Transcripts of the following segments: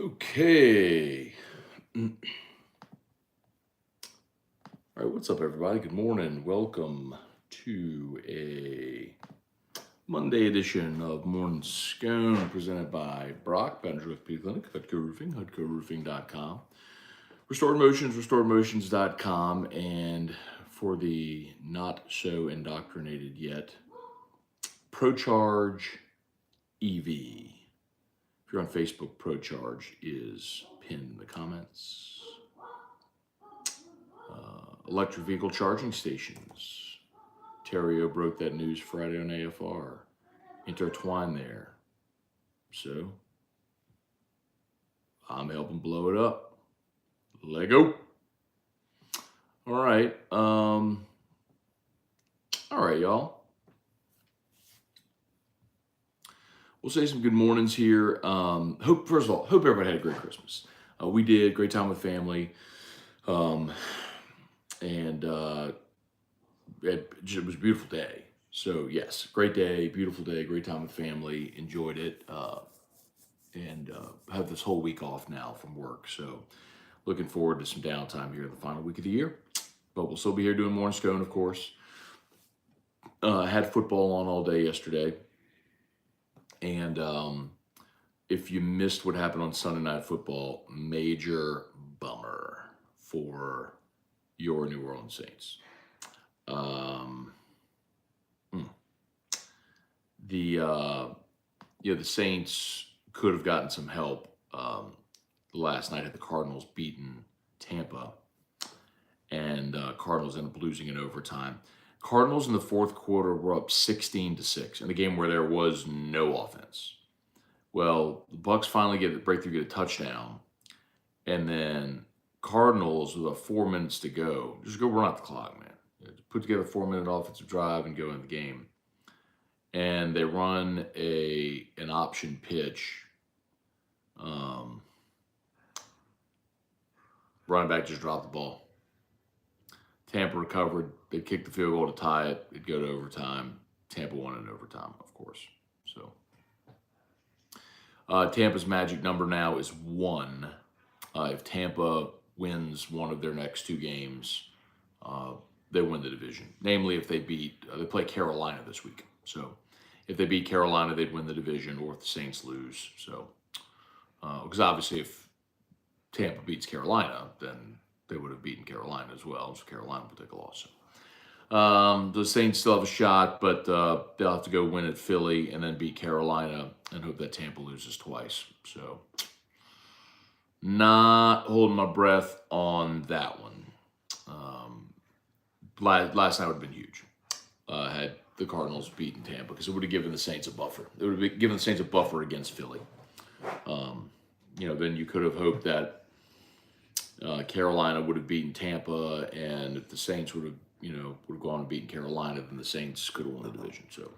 Okay. All right, what's up, everybody? Good morning. Welcome to a Monday edition of Morning Scone presented by Brock, Boundary Roof P Clinic, Hutco Roofing, HutcoRoofing.com, Restored Motions, RestoredMotions.com, and for the not so indoctrinated yet, ProCharge EV. If you're on Facebook, ProCharge is pinned in the comments. Electric vehicle charging stations. Terrio broke that news Friday on AFR. Intertwined there. So, I'm helping blow it up. Lego. All right. All right, y'all. We'll say some good mornings here. First of all, hope everybody had a great Christmas. We did. Great time with family. And it was a beautiful day. So yes, great day, beautiful day, great time with family. Enjoyed it, and have this whole week off now from work. So looking forward to some downtime here in the final week of the year. But we'll still be here doing Morning Scone, of course. Had football on all day yesterday, and if you missed what happened on Sunday Night Football, major bummer for your New Orleans Saints. The Saints could have gotten some help last night. Had the Cardinals beaten Tampa, and Cardinals ended up losing in overtime. Cardinals in the fourth quarter were up 16-6 in a game where there was no offense. Well, the Bucs finally get a breakthrough, get a touchdown, and then Cardinals with 4 minutes to go, just go run out the clock, man. Put together a 4-minute offensive drive and go in the game. And they run an option pitch. Running back just dropped the ball. Tampa recovered. They kicked the field goal to tie it. It'd go to overtime. Tampa won in overtime, of course. So Tampa's magic number now is 1. If Tampa wins one of their next 2 games, they win the division. Namely, if they play Carolina this week. So if they beat Carolina, they'd win the division, or if the Saints lose. So, because obviously if Tampa beats Carolina, then they would have beaten Carolina as well. So Carolina would take a loss. So, the Saints still have a shot, but they'll have to go win at Philly and then beat Carolina and hope that Tampa loses twice. So, not holding my breath on that one. Last night would have been huge. Had the Cardinals beaten Tampa, because it would have given the Saints a buffer. It would have given the Saints a buffer against Philly. Then you could have hoped that Carolina would have beaten Tampa, and if the Saints would have gone and beaten Carolina, then the Saints could have won the division. So,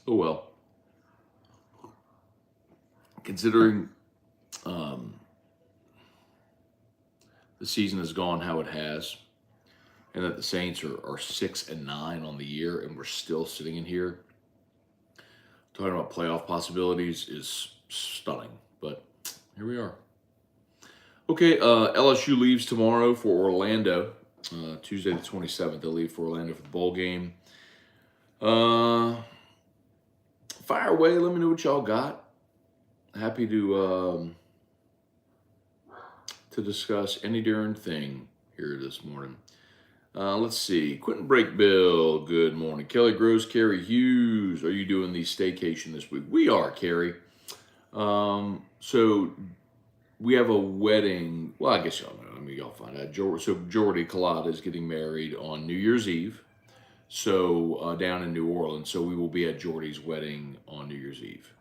oh well. Considering the season has gone how it has, and that the Saints are 6-9 on the year, and we're still sitting in here talking about playoff possibilities, is stunning. But here we are. Okay, LSU leaves tomorrow for Orlando. Tuesday the 27th, they'll leave for Orlando for the bowl game. Fire away. Let me know what y'all got. Happy to discuss any darn thing here this morning. Let's see. Quentin Breakbill, good morning. Kelly Gross, Carrie Hughes, are you doing the staycation this week? We are, Carrie. So we have a wedding. Well, I guess y'all know. I mean, y'all find out. So Jordy Collada is getting married on New Year's Eve. So down in New Orleans. So we will be at Jordy's wedding on New Year's Eve.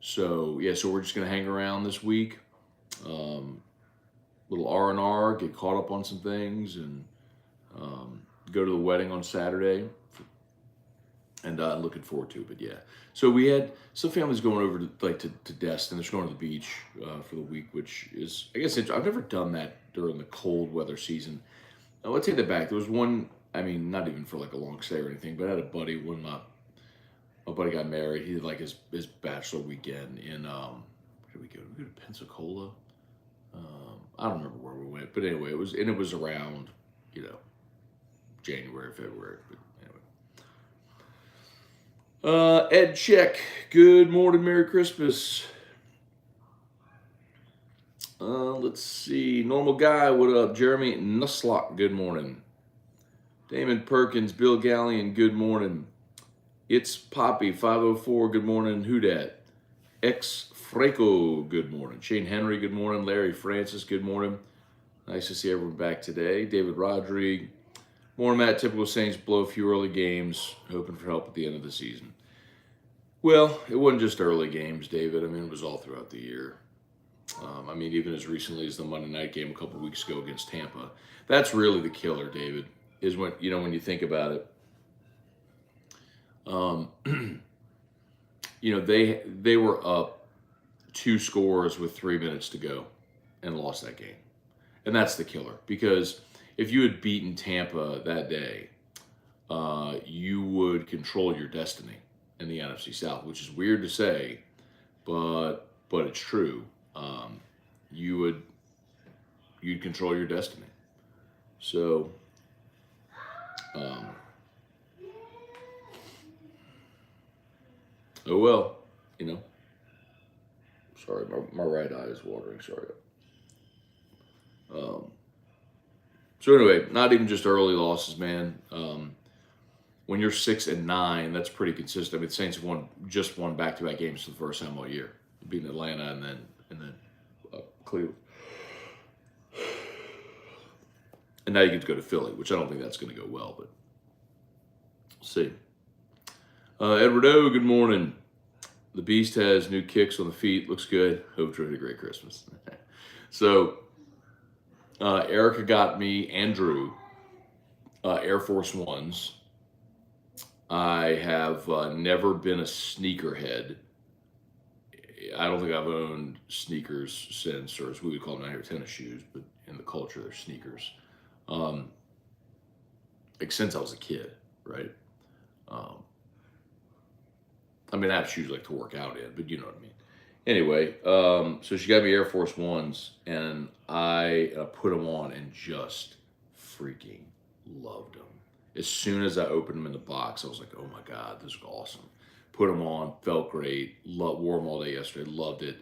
So yeah, so we're just gonna hang around this week. Little R&R, get caught up on some things, and go to the wedding on Saturday, and looking forward to it. But yeah, so we had some families going over to Destin. They're going to the beach for the week, which is, I guess, I've never done that during the cold weather season. Now, let's take that back. There was one, I mean, not even for like a long stay or anything, but I had a buddy when my buddy got married. He did like his bachelor weekend in where did we go? Did we go to Pensacola? I don't remember where we went, but anyway, it was around, January, February. But anyway, Ed Check. Good morning, Merry Christmas. Let's see. Normal Guy, what up? Jeremy Nusslock, good morning. Damon Perkins, Bill Gallion, good morning. It's Poppy 504, good morning. Who dat? Ex Franco, good morning. Shane Henry, good morning. Larry Francis, good morning. Nice to see everyone back today. David Rodrigue. Morning, Matt. Typical Saints blow a few early games, hoping for help at the end of the season. Well, it wasn't just early games, David. I mean, it was all throughout the year. Even as recently as the Monday night game a couple weeks ago against Tampa. That's really the killer, David, is when you think about it. They were up 2 scores with 3 minutes to go and lost that game. And that's the killer, because if you had beaten Tampa that day, you would control your destiny in the NFC South, which is weird to say, but it's true. You'd control your destiny. So, oh well, Sorry, my right eye is watering. Sorry. So anyway, not even just early losses, man. When you're 6-9, that's pretty consistent. I mean, the Saints have won back-to-back games for the first time all year, beating Atlanta and then Cleveland. And now you get to go to Philly, which I don't think that's going to go well, but we'll see. Edward O, good morning. The Beast has new kicks on the feet. Looks good. Hope you had a great Christmas. So, Erica got me and Drew Air Force Ones. I have never been a sneakerhead. I don't think I've owned sneakers since, or as we would call them out here, tennis shoes, but in the culture, they're sneakers. Like since I was a kid, right? I have shoes like to work out in, but you know what I mean. Anyway, so she got me Air Force Ones, and I put them on and just freaking loved them. As soon as I opened them in the box, I was like, oh my God, this is awesome. Put them on, felt great, wore them all day yesterday, loved it.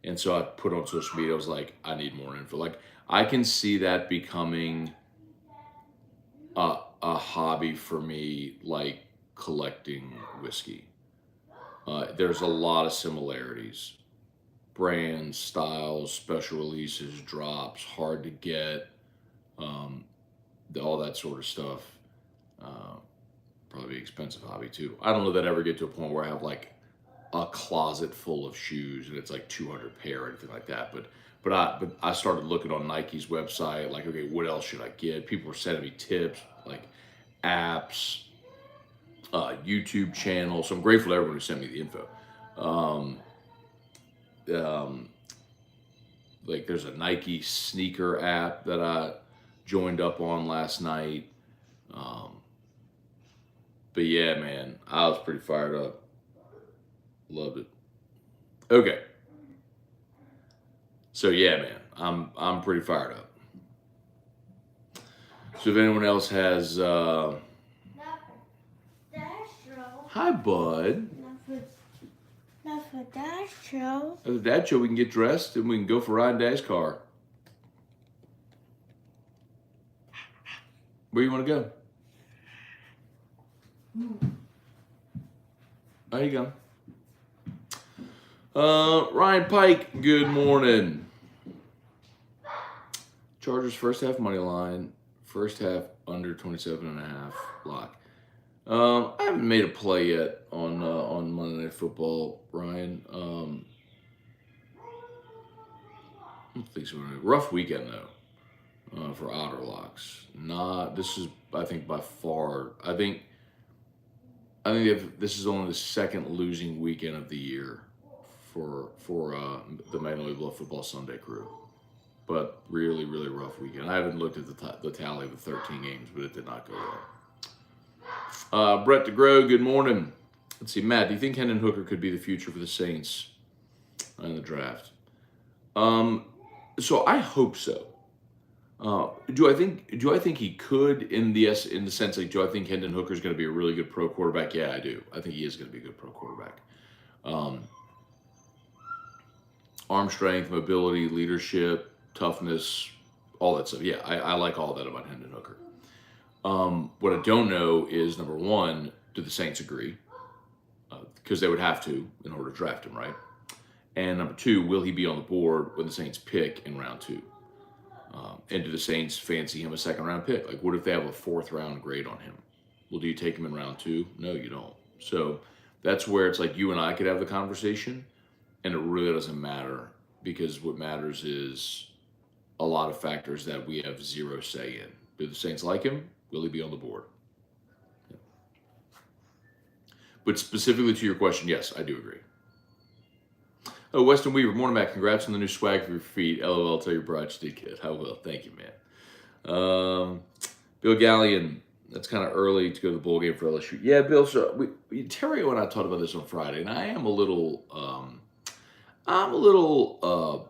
And so I put on social media, I was like, I need more info. Like, I can see that becoming a hobby for me, like collecting whiskey. There's a lot of similarities. Brands, styles, special releases, drops, hard to get, all that sort of stuff. Probably expensive hobby too. I don't know that I ever get to a point where I have like a closet full of shoes and it's like 200 pair or anything like that. But I started looking on Nike's website, like, okay, what else should I get? People were sending me tips, like apps, YouTube channels. So I'm grateful to everyone who sent me the info. Like there's a Nike sneaker app that I joined up on last night. But yeah, man, I was pretty fired up. Loved it. Okay. So yeah, man, I'm pretty fired up. So if anyone else has, hi, bud. Not for that show. After that show, we can get dressed and we can go for a ride in Dad's car. Where you want to go? There you go. Ryan Pike, good morning. Chargers first half money line, first half under 27.5 lock. I haven't made a play yet on Monday Night Football, Ryan. I don't think so. Rough weekend though for Otter locks. This is, I think, by far. I think this is only the second losing weekend of the year for the Magnolia Bluff Football Sunday crew. But really, really rough weekend. I haven't looked at the tally of the 13 games, but it did not go well. Brett DeGrow, good morning. Let's see, Matt, do you think Hendon Hooker could be the future for the Saints in the draft? So I hope so. Do I think he could in the sense like do I think Hendon Hooker is going to be a really good pro quarterback? Yeah, I do. I think he is going to be a good pro quarterback. Um, Arm strength, mobility, leadership, toughness, all that stuff. Yeah, I like all that about Hendon Hooker. What I don't know is number one, do the Saints agree? Because they would have to in order to draft him, right? And number two, will he be on the board when the Saints pick in round two? And do the Saints fancy him a second round pick? Like, what if they have a fourth round grade on him? Well, do you take him in round two? No, you don't. So that's where it's like you and I could have the conversation, and it really doesn't matter because what matters is a lot of factors that we have zero say in. Do the Saints like him? Will he be on the board? But specifically to your question, yes, I do agree. Oh, Weston Weaver, morning, Matt. Congrats on the new swag for your feet. LOL, tell your bride she did, kid. How well? Thank you, man. Bill Gallion, that's kind of early to go to the bowl game for LSU. Yeah, Bill. So Terry and I talked about this on Friday, and I am a little, I'm a little,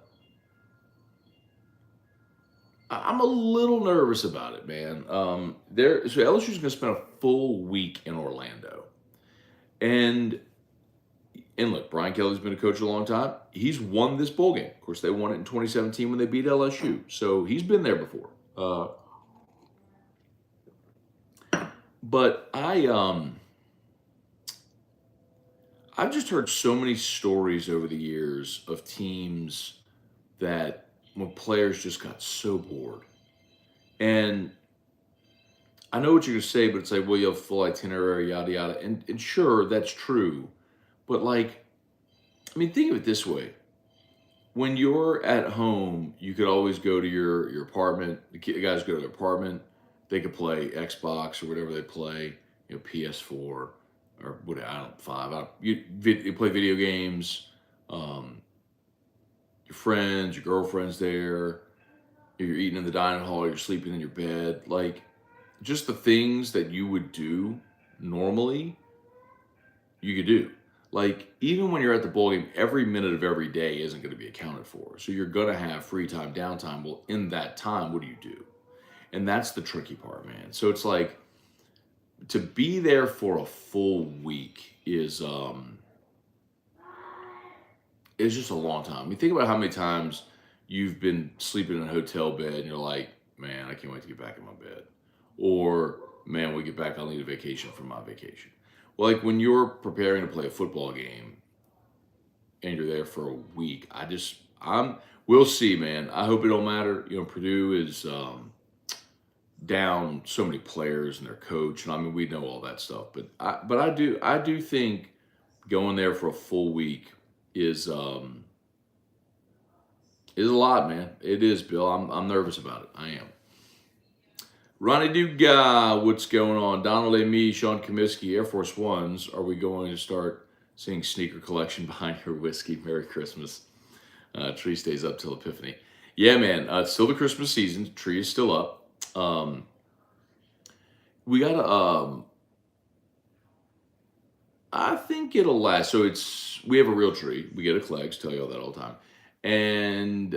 I'm a little nervous about it, man. So LSU's going to spend a full week in Orlando, and look, Brian Kelly's been a coach a long time. He's won this bowl game. Of course, they won it in 2017 when they beat LSU. So he's been there before. But I've just heard so many stories over the years of teams that when players just got so bored. And I know what you're going to say, but it's like, well, you have full itinerary, yada, yada. And sure, that's true. But like, I mean, think of it this way. When you're at home, you could always go to your apartment. The guys go to their apartment. They could play Xbox or whatever they play, PS4 or what I don't 5. You play video games. Your friends, your girlfriend's there. You're eating in the dining hall. You're sleeping in your bed. Like just the things that you would do normally, you could do. Like even when you're at the bowl game, every minute of every day isn't going to be accounted for. So you're going to have free time, downtime. Well, in that time, what do you do? And that's the tricky part, man. So it's like to be there for a full week is just a long time. I mean, think about how many times you've been sleeping in a hotel bed and you're like, man, I can't wait to get back in my bed. Or, man, when we get back, I'll need a vacation from my vacation. Well, like when you're preparing to play a football game and you're there for a week, we'll see, man. I hope it don't matter. Purdue is down so many players and their coach, and I mean we know all that stuff. But I do think going there for a full week is a lot, man. It is, Bill. I'm nervous about it. I am. Ronnie Duga, what's going on? Donald A. Sean Comiskey, Air Force Ones. Are we going to start seeing sneaker collection behind your whiskey? Merry Christmas. Tree stays up till Epiphany. Yeah, man. It's still the Christmas season. Tree is still up. We gotta. I think it'll last. So we have a real tree. We get a Cleggs. Tell you all that all the time. And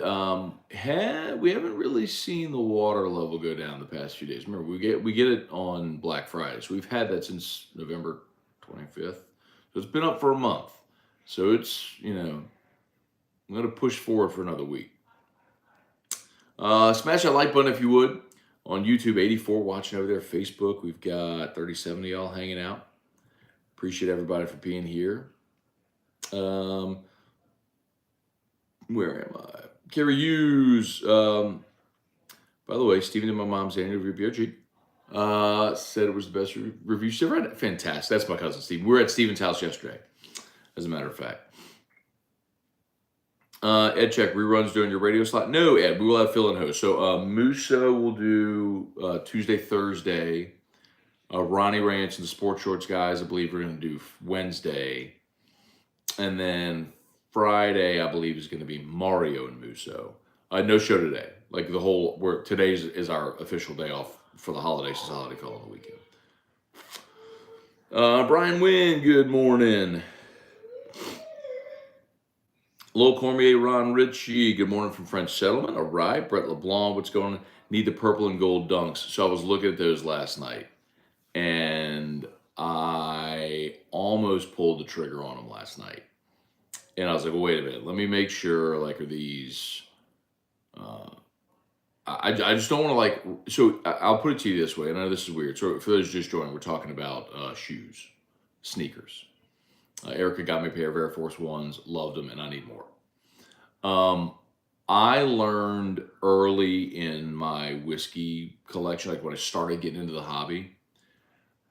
we haven't really seen the water level go down the past few days. Remember, we get it on Black Friday, so we've had that since November 25th. So it's been up for a month. So it's I'm gonna push forward for another week. Smash that like button if you would on YouTube. 84 watching over there. Facebook, we've got 37 of y'all hanging out. Appreciate everybody for being here. Where am I? Carrie Hughes. By the way, Stephen and my mom's annual review BOG said it was the best review she's ever had. Fantastic. That's my cousin Steve. We were at Stephen's house yesterday, as a matter of fact. Ed check reruns during your radio slot. No, Ed, we will have fill and host. So Musso will do Tuesday, Thursday. Ronnie Ranch and the Sports Shorts guys, I believe, are going to do Wednesday. And then Friday, I believe, is going to be Mario and Musso. No show today. Like today is our official day off for the holidays. It's a holiday call on the weekend. Brian Wynn, good morning. Lowell Cormier, Ron Ritchie, good morning from French Settlement. All right. Brett LeBlanc, what's going on? Need the purple and gold dunks. So I was looking at those last night, and I almost pulled the trigger on them last night. And I was like, well, wait a minute. Let me make sure, like, are these... I just don't want to, like... So I'll put it to you this way. I know this is weird. So for those just joining, we're talking about shoes, sneakers. Erica got me a pair of Air Force Ones, loved them, and I need more. I learned early in my whiskey collection, like when I started getting into the hobby,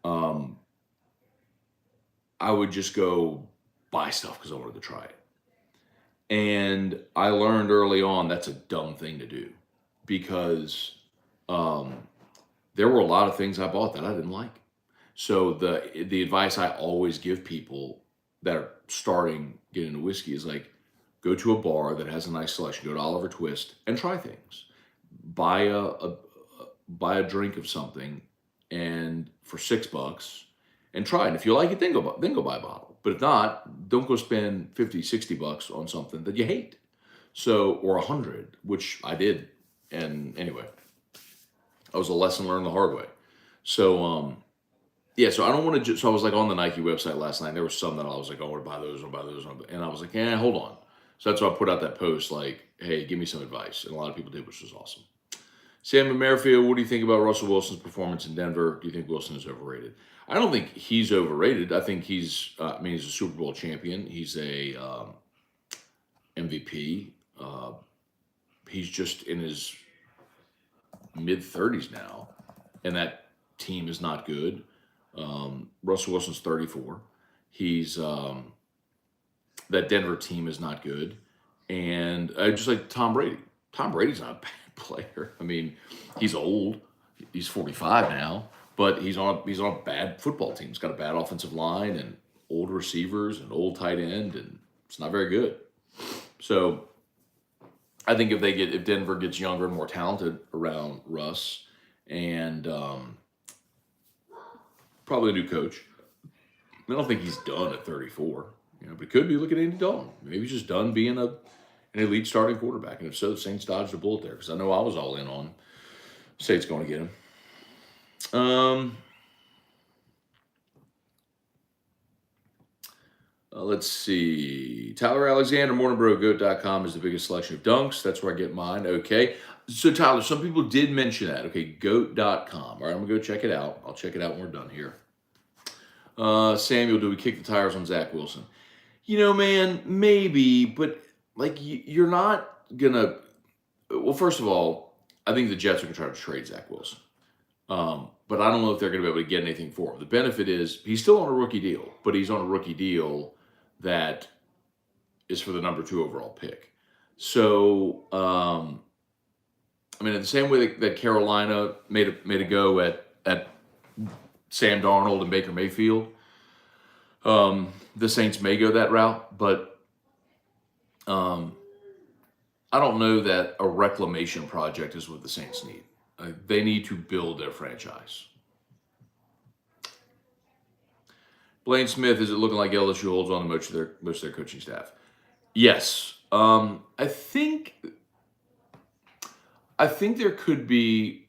I would just go buy stuff because I wanted to try it. And I learned early on that's a dumb thing to do because there were a lot of things I bought that I didn't like. So the advice I always give people that are starting getting into whiskey is like, go to a bar that has a nice selection. Go to Oliver Twist and try things. Buy a drink of something, and for $6, and try it. And if you like it, then go buy a bottle. But if not, don't go spend $50, $60 on something that you hate. So, or $100, which I did. And anyway, that was a lesson learned the hard way. So, yeah, so I don't want to. So I was like on the Nike website last night. And there was some that I was like, oh, I want to buy those, and I was like, yeah, hold on. So that's why I put out that post like, hey, give me some advice, and a lot of people did, which was awesome. Sam Merrifield, what do you think about Russell Wilson's performance in Denver? Do you think Wilson is overrated? I don't think he's overrated. I think he's a Super Bowl champion. He's a MVP. He's just in his mid-30s now, and that team is not good. Russell Wilson's 34. He's that Denver team is not good, and just like Tom Brady. Tom Brady's not a bad player. I mean, he's old. He's 45 now, but he's on a bad football team. He's got a bad offensive line and old receivers and old tight end, and it's not very good. So I think if Denver gets younger and more talented around Russ, and probably a new coach. I don't think he's done at 34. But it could be. Look at Andy Dalton. Maybe he's just done being an elite starting quarterback. And if so, the Saints dodged a bullet there, because I know I was all in on Saints going to get him. Let's see. Tyler Alexander, morningbrogoat.com is the biggest selection of dunks. That's where I get mine. Okay. So, Tyler, some people did mention that. Okay, goat.com. All right, I'm going to go check it out. I'll check it out when we're done here. Samuel, do we kick the tires on Zach Wilson? Man, maybe, but like you're not going to... Well, first of all, I think the Jets are going to try to trade Zach Wilson. But I don't know if they're going to be able to get anything for him. The benefit is he's still on a rookie deal, but he's on a rookie deal that is for the number 2 overall pick. So, in the same way that Carolina made a go at Sam Darnold and Baker Mayfield, the Saints may go that route, but I don't know that a reclamation project is what the Saints need. They need to build their franchise. Blaine Smith, is it looking like LSU holds on to most of their coaching staff? Yes. I think there could be.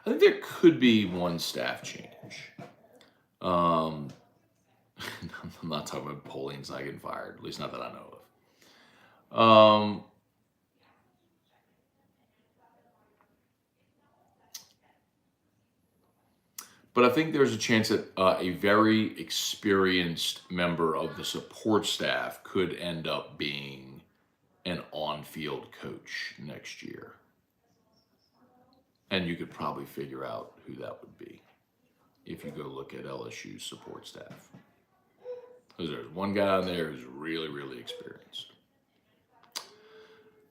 I think there could be one staff change. I'm not talking about Polian's not getting fired, at least not that I know of. But I think there's a chance that a very experienced member of the support staff could end up being an on-field coach next year. And you could probably figure out who that would be if you go look at LSU's support staff. Because there's one guy in there who's really, really experienced.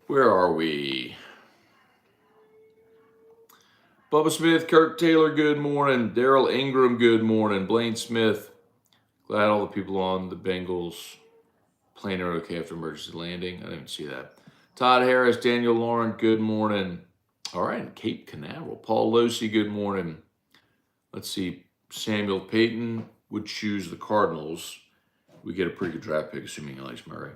Where are we? Bubba Smith, Kirk Taylor, good morning. Daryl Ingram, good morning. Blaine Smith, glad all the people on the Bengals plane are okay after emergency landing. I didn't see that. Todd Harris, Daniel Lauren, good morning. All right, Cape Canaveral. Paul Losey, good morning. Let's see. Samuel Payton, would choose the Cardinals, we get a pretty good draft pick, assuming he likes Murray.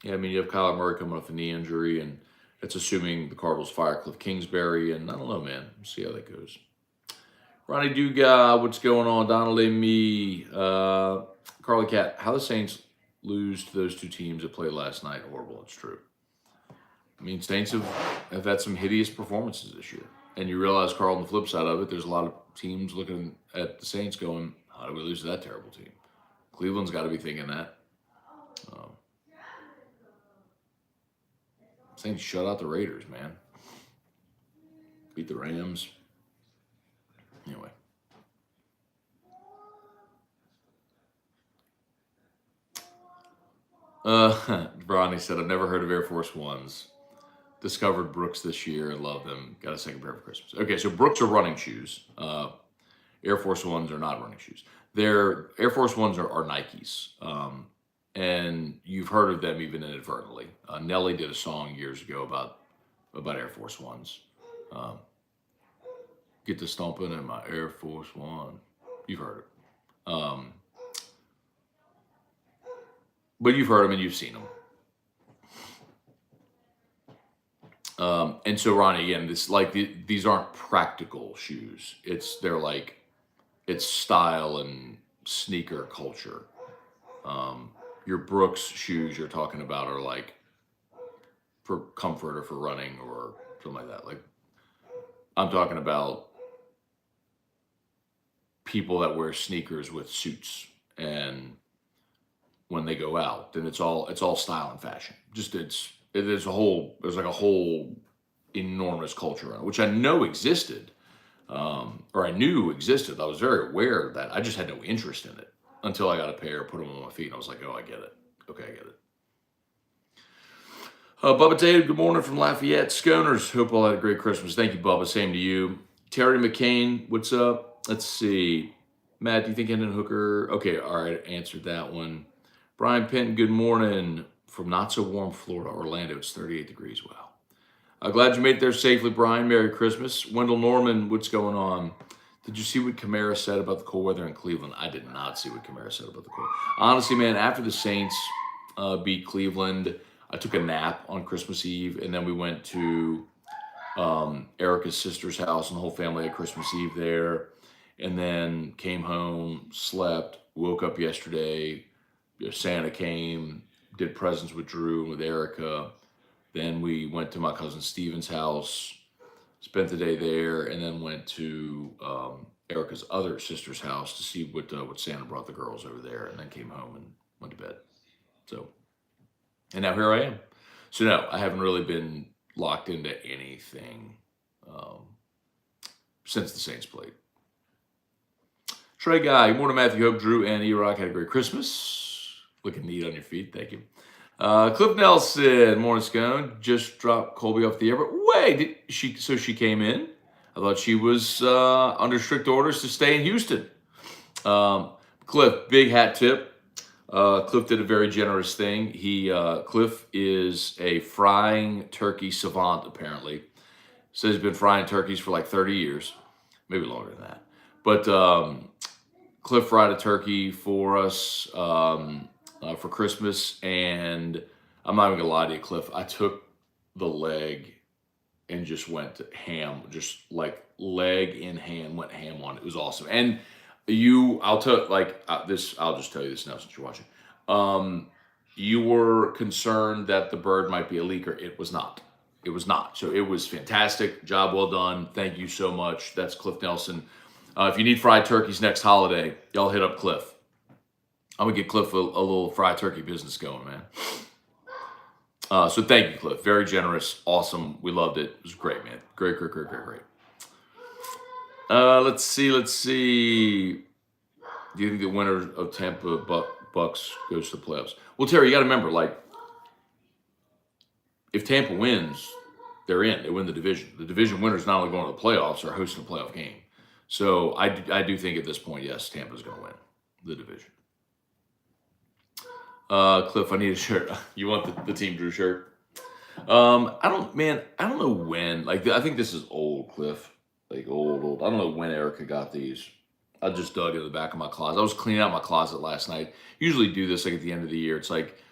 Yeah, I mean, you have Kyler Murray coming off a knee injury, and that's assuming the Cardinals fire Cliff Kingsbury, and I don't know, man. We'll see how that goes. Ronnie Duga, what's going on? Donald and me. Carly Cat, how the Saints lose to those two teams that played last night? Horrible, it's true. I mean, Saints have had some hideous performances this year. And you realize, Carl, on the flip side of it, there's a lot of teams looking at the Saints going, how do we lose to that terrible team? Cleveland's got to be thinking that. Saints shut out the Raiders, man. Beat the Rams. Anyway. Bronny said, I've never heard of Air Force Ones. Discovered Brooks this year. Love them. Got a second pair for Christmas. Okay, so Brooks are running shoes. Air Force Ones are not running shoes. Air Force Ones are Nikes. And you've heard of them even inadvertently. Nelly did a song years ago about Air Force Ones. Get to stomping in my Air Force One. You've heard it. But you've heard them and you've seen them. And so, Ronnie, again, these aren't practical shoes. It's style and sneaker culture. Your Brooks shoes you're talking about are like for comfort or for running or something like that. Like, I'm talking about people that wear sneakers with suits, and when they go out, then it's all style and fashion. There's like a whole enormous culture around it, which I know existed, or I knew existed. I was very aware of that. I just had no interest in it until I got a pair, put them on my feet, and I was like, oh, I get it. Okay, I get it. Bubba Tate, good morning from Lafayette. Sconers, hope all had a great Christmas. Thank you, Bubba. Same to you. Terry McCain, what's up? Let's see. Matt, do you think Hendon Hooker? Okay, all right, answered that one. Brian Penton, good morning from not so warm Florida, Orlando. It's 38 degrees. Wow. Glad you made it there safely, Brian. Merry Christmas. Wendell Norman, what's going on? Did you see what Kamara said about the cold weather in Cleveland? I did not see what Kamara said about the cold. Honestly, man, after the Saints beat Cleveland, I took a nap on Christmas Eve, and then we went to Erica's sister's house, and the whole family had Christmas Eve there, and then came home, slept, woke up yesterday. Santa came, did presents with Drew and with Erica. Then we went to my cousin Steven's house, spent the day there, and then went to Erica's other sister's house to see what Santa brought the girls over there, and then came home and went to bed. So, and now here I am. So no, I haven't really been locked into anything since the Saints played. Trey Guy, good morning, Matthew. Hope Drew and E-Rock had a great Christmas. Looking neat on your feet. Thank you. Cliff Nelson, morning, Scone. Just dropped Colby off the air. But wait, so she came in? I thought she was under strict orders to stay in Houston. Cliff, big hat tip. Cliff did a very generous thing. Cliff is a frying turkey savant, apparently. Says he's been frying turkeys for like 30 years. Maybe longer than that. But Cliff fried a turkey for us for Christmas, and I'm not even gonna lie to you, Cliff. I took the leg and just went to ham, just like leg in hand, went ham on it. It was awesome. And I'll just tell you this now since you're watching. You were concerned that the bird might be a leaker. It was not. It was not. So it was fantastic. Job well done. Thank you so much. That's Cliff Nelson. If you need fried turkeys next holiday, y'all hit up Cliff. I'm going to get Cliff a little fried turkey business going, man. So thank you, Cliff. Very generous. Awesome. We loved it. It was great, man. Great. Let's see. Do you think the winner of Tampa Bucks goes to the playoffs? Well, Terry, you got to remember, like, if Tampa wins, they're in. They win the division. The division winner's not only going to the playoffs, are hosting a playoff game. So I do think at this point, yes, Tampa's going to win the division. Cliff, I need a shirt. You want the Team Drew shirt? I don't know when. Like, I think this is old, Cliff. Like old. I don't know when Erica got these. I just dug into the back of my closet. I was cleaning out my closet last night. Usually do this like at the end of the year. It's like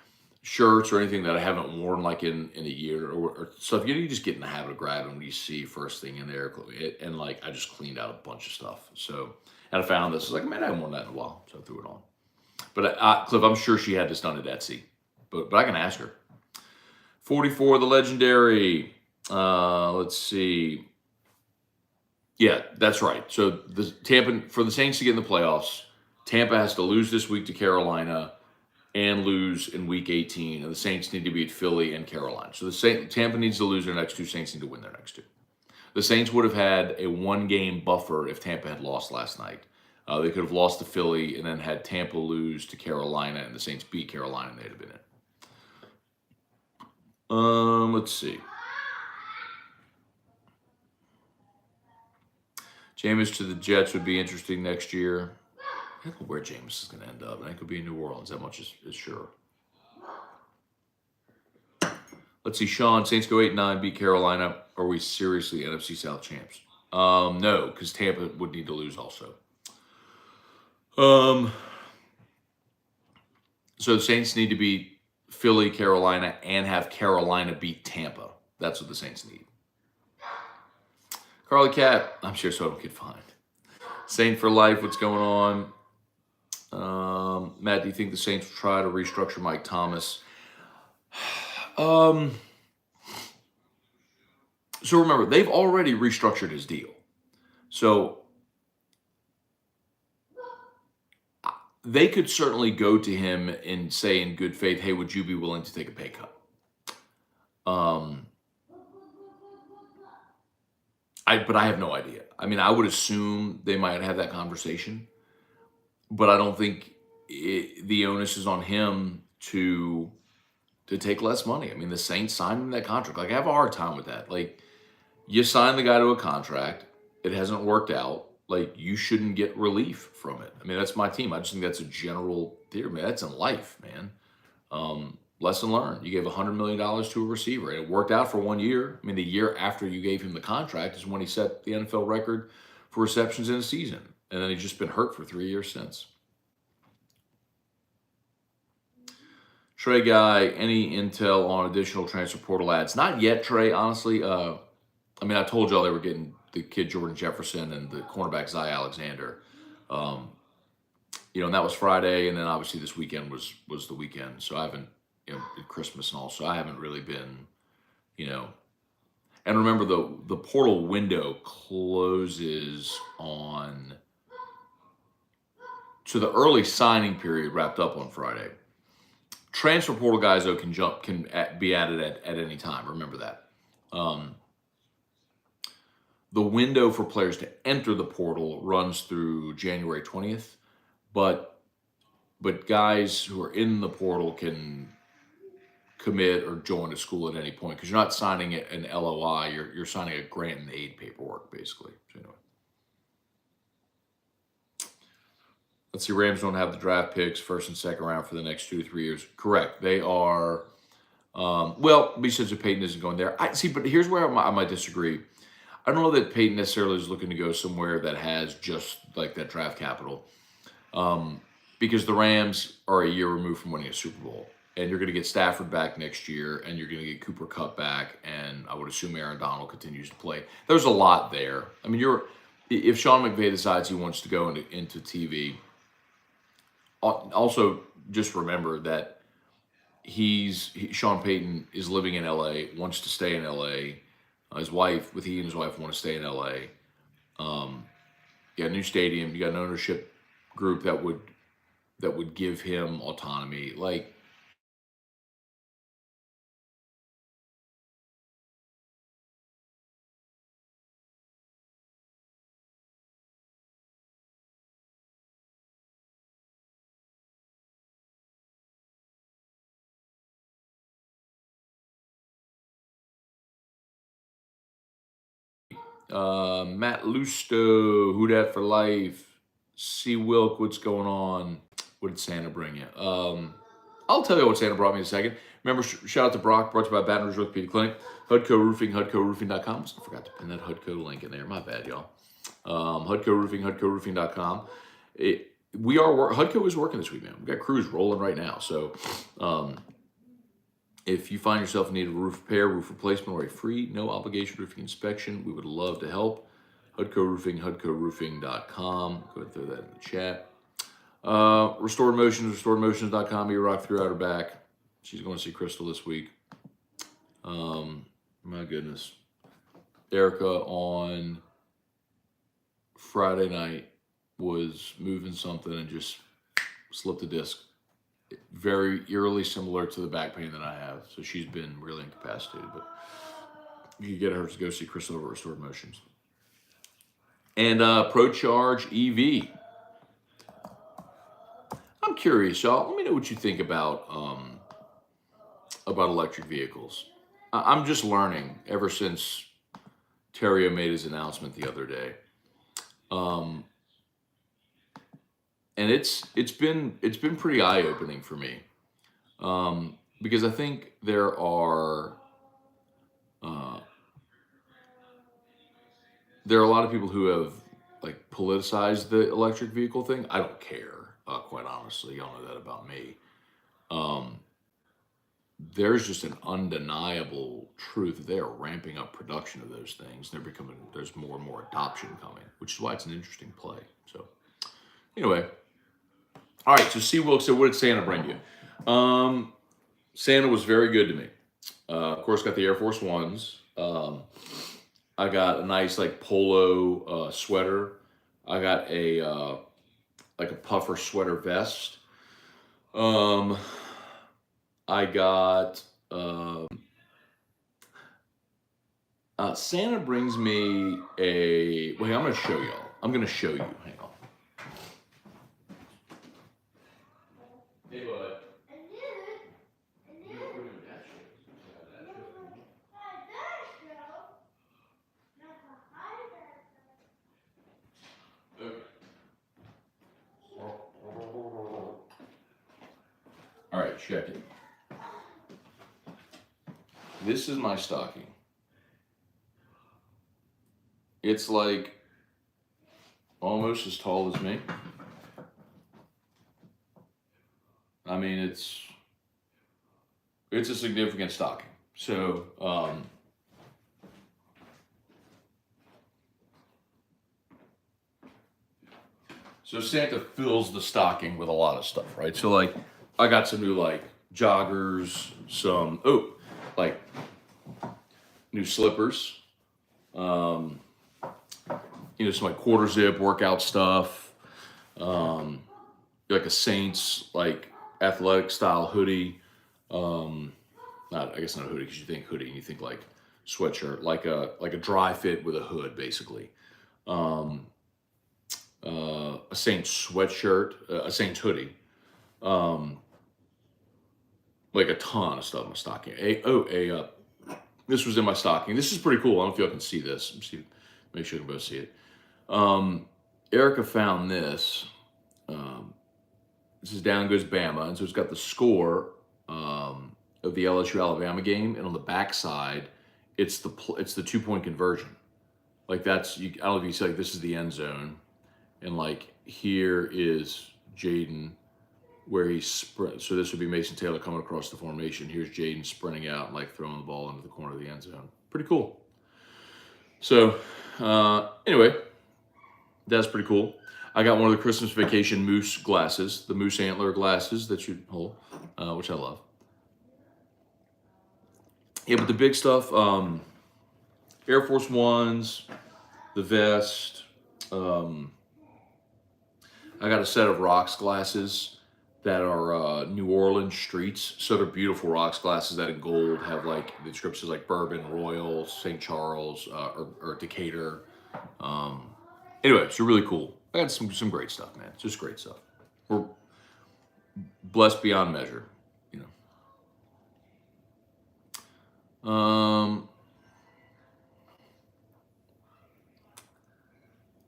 shirts or anything that I haven't worn like in a year or stuff. You just get in the habit of grabbing what you see first thing in there. And like I just cleaned out a bunch of stuff. So, and I found this. I was like, man, I haven't worn that in a while. So I threw it on. But Cliff, I'm sure she had this done at Etsy. But I can ask her. 44, the legendary. Let's see. Yeah, that's right. So for the Saints to get in the playoffs, Tampa has to lose this week to Carolina and lose in week 18, and the Saints need to beat Philly and Carolina. So Tampa needs to lose their next two. Saints need to win their next two. The Saints would have had a one-game buffer if Tampa had lost last night. They could have lost to Philly and then had Tampa lose to Carolina, and the Saints beat Carolina, and they'd have been in. Let's see. Jameis to the Jets would be interesting next year. I don't know where Jameis is going to end up. I think he'll be in New Orleans. That much is sure. Let's see. Sean, Saints go 8-9, beat Carolina. Are we seriously NFC South champs? No, because Tampa would need to lose also. So the Saints need to beat Philly, Carolina, and have Carolina beat Tampa. That's what the Saints need. Carly Cat, I'm sure so could find. Saint for life, what's going on? Matt, do you think the Saints will try to restructure Mike Thomas? So remember, they've already restructured his deal. So they could certainly go to him and say in good faith, hey, would you be willing to take a pay cut? But I have no idea. I mean, I would assume they might have that conversation, but I don't think the onus is on him to take less money. I mean, the Saints signed him that contract. Like, I have a hard time with that. Like, you sign the guy to a contract. It hasn't worked out. Like, you shouldn't get relief from it. I mean, that's my team. I just think that's a general theory. Man, that's in life, man. Lesson learned. You gave $100 million to a receiver. And it worked out for 1 year. I mean, the year after you gave him the contract is when he set the NFL record for receptions in a season. And then he's just been hurt for 3 years since. Trey Guy, any intel on additional transfer portal ads? Not yet, Trey, honestly. I mean, I told y'all they were getting the kid Jordan Jefferson and the cornerback Zy Alexander. And that was Friday, and then obviously this weekend was the weekend. So I haven't, Christmas and all, so I haven't really been, And remember, the portal window closes on. So the early signing period wrapped up on Friday. Transfer portal guys, though, can be added at any time. Remember that. The window for players to enter the portal runs through January 20th, but guys who are in the portal can commit or join a school at any point because you're not signing an LOI. You're signing a grant and aid paperwork, basically. So anyway. Let's see, Rams don't have the draft picks, first and second round for the next 2 to 3 years. Correct. They are, besides Peyton isn't going there. But here's where I might disagree. I don't know that Peyton necessarily is looking to go somewhere that has just like that draft capital. Because the Rams are a year removed from winning a Super Bowl. And you're going to get Stafford back next year, and you're going to get Cooper Kupp back, and I would assume Aaron Donald continues to play. There's a lot there. I mean, if Sean McVay decides he wants to go into TV, also just remember that Sean Payton is living in LA, wants to stay in LA. He and his wife want to stay in LA. You got a new stadium. You got an ownership group that would give him autonomy. Like, Matt Lusto, who dat for life? C. Wilk, what's going on? What did Santa bring you? I'll tell you what Santa brought me in a second. Remember, shout out to Brock, brought to you by Baton Rouge Orthopedic Clinic. HUDCO Roofing, HUDCOroofing.com. I forgot to pin that HUDCO link in there. My bad, y'all. HUDCO Roofing, HUDCOroofing.com. Hudco is working this week, man. We got crews rolling right now. So, if you find yourself in need of a roof repair, roof replacement, or a free, no obligation roofing inspection, we would love to help. Hudco Roofing, HudcoRoofing.com. Go ahead and throw that in the chat. Restored Motions, RestoredMotions.com. You rock throughout her back. She's going to see Crystal this week. My goodness. Erica on Friday night was moving something and just slipped a disc. Very eerily similar to the back pain that I have. So she's been really incapacitated. But you can get her to go see Crystal over at Restored Motions. And ProCharge EV. I'm curious, y'all. Let me know what you think about electric vehicles. I'm just learning ever since Terrio made his announcement the other day, and it's been pretty eye opening for me, because I think there are a lot of people who have like politicized the electric vehicle thing. I don't care, quite honestly. Y'all know that about me. There's just an undeniable truth that they are ramping up production of those things. There's more and more adoption coming, which is why it's an interesting play. So anyway, all right, so C. Wilkes said, what did Santa bring you? Santa was very good to me. Of course, got the Air Force Ones. I got a nice like polo sweater. I got a like a puffer sweater vest. I got Santa brings me a. Wait, I'm going to show y'all. I'm going to show you. Hang on. Hey, bud. All right, check it. This is my stocking. It's like almost as tall as me. I mean, it's a significant stocking. So, so Santa fills the stocking with a lot of stuff, right? So like, I got some new like joggers, some like new slippers, some like quarter zip workout stuff, like a Saints like athletic style hoodie. I guess not a hoodie because you think hoodie and you think like sweatshirt, like a dry fit with a hood, basically. A Saints sweatshirt, a Saints hoodie. Like a ton of stuff in my stocking. This was in my stocking. This is pretty cool. I don't know if y'all can see this. Make sure you can both see it. Erica found this. This is Down Goes Bama, and so it's got the score of the LSU Alabama game, and on the back side, it's the 2-point conversion. Like that's I don't know if you see, like this is the end zone, and like here is Jaden, where he sprints. So this would be Mason Taylor coming across the formation. Here's Jaden sprinting out and like throwing the ball into the corner of the end zone. Pretty cool. So anyway, that's pretty cool. I got one of the Christmas Vacation Moose glasses, the moose antler glasses that you hold, which I love. Yeah, but the big stuff, Air Force Ones, the vest. I got a set of rocks glasses that are New Orleans streets. So they're beautiful rocks glasses that in gold have like the descriptions like Bourbon, Royal, St. Charles, or Decatur. Anyway, so really cool. I got some great stuff, man. It's just great stuff. We're blessed beyond measure,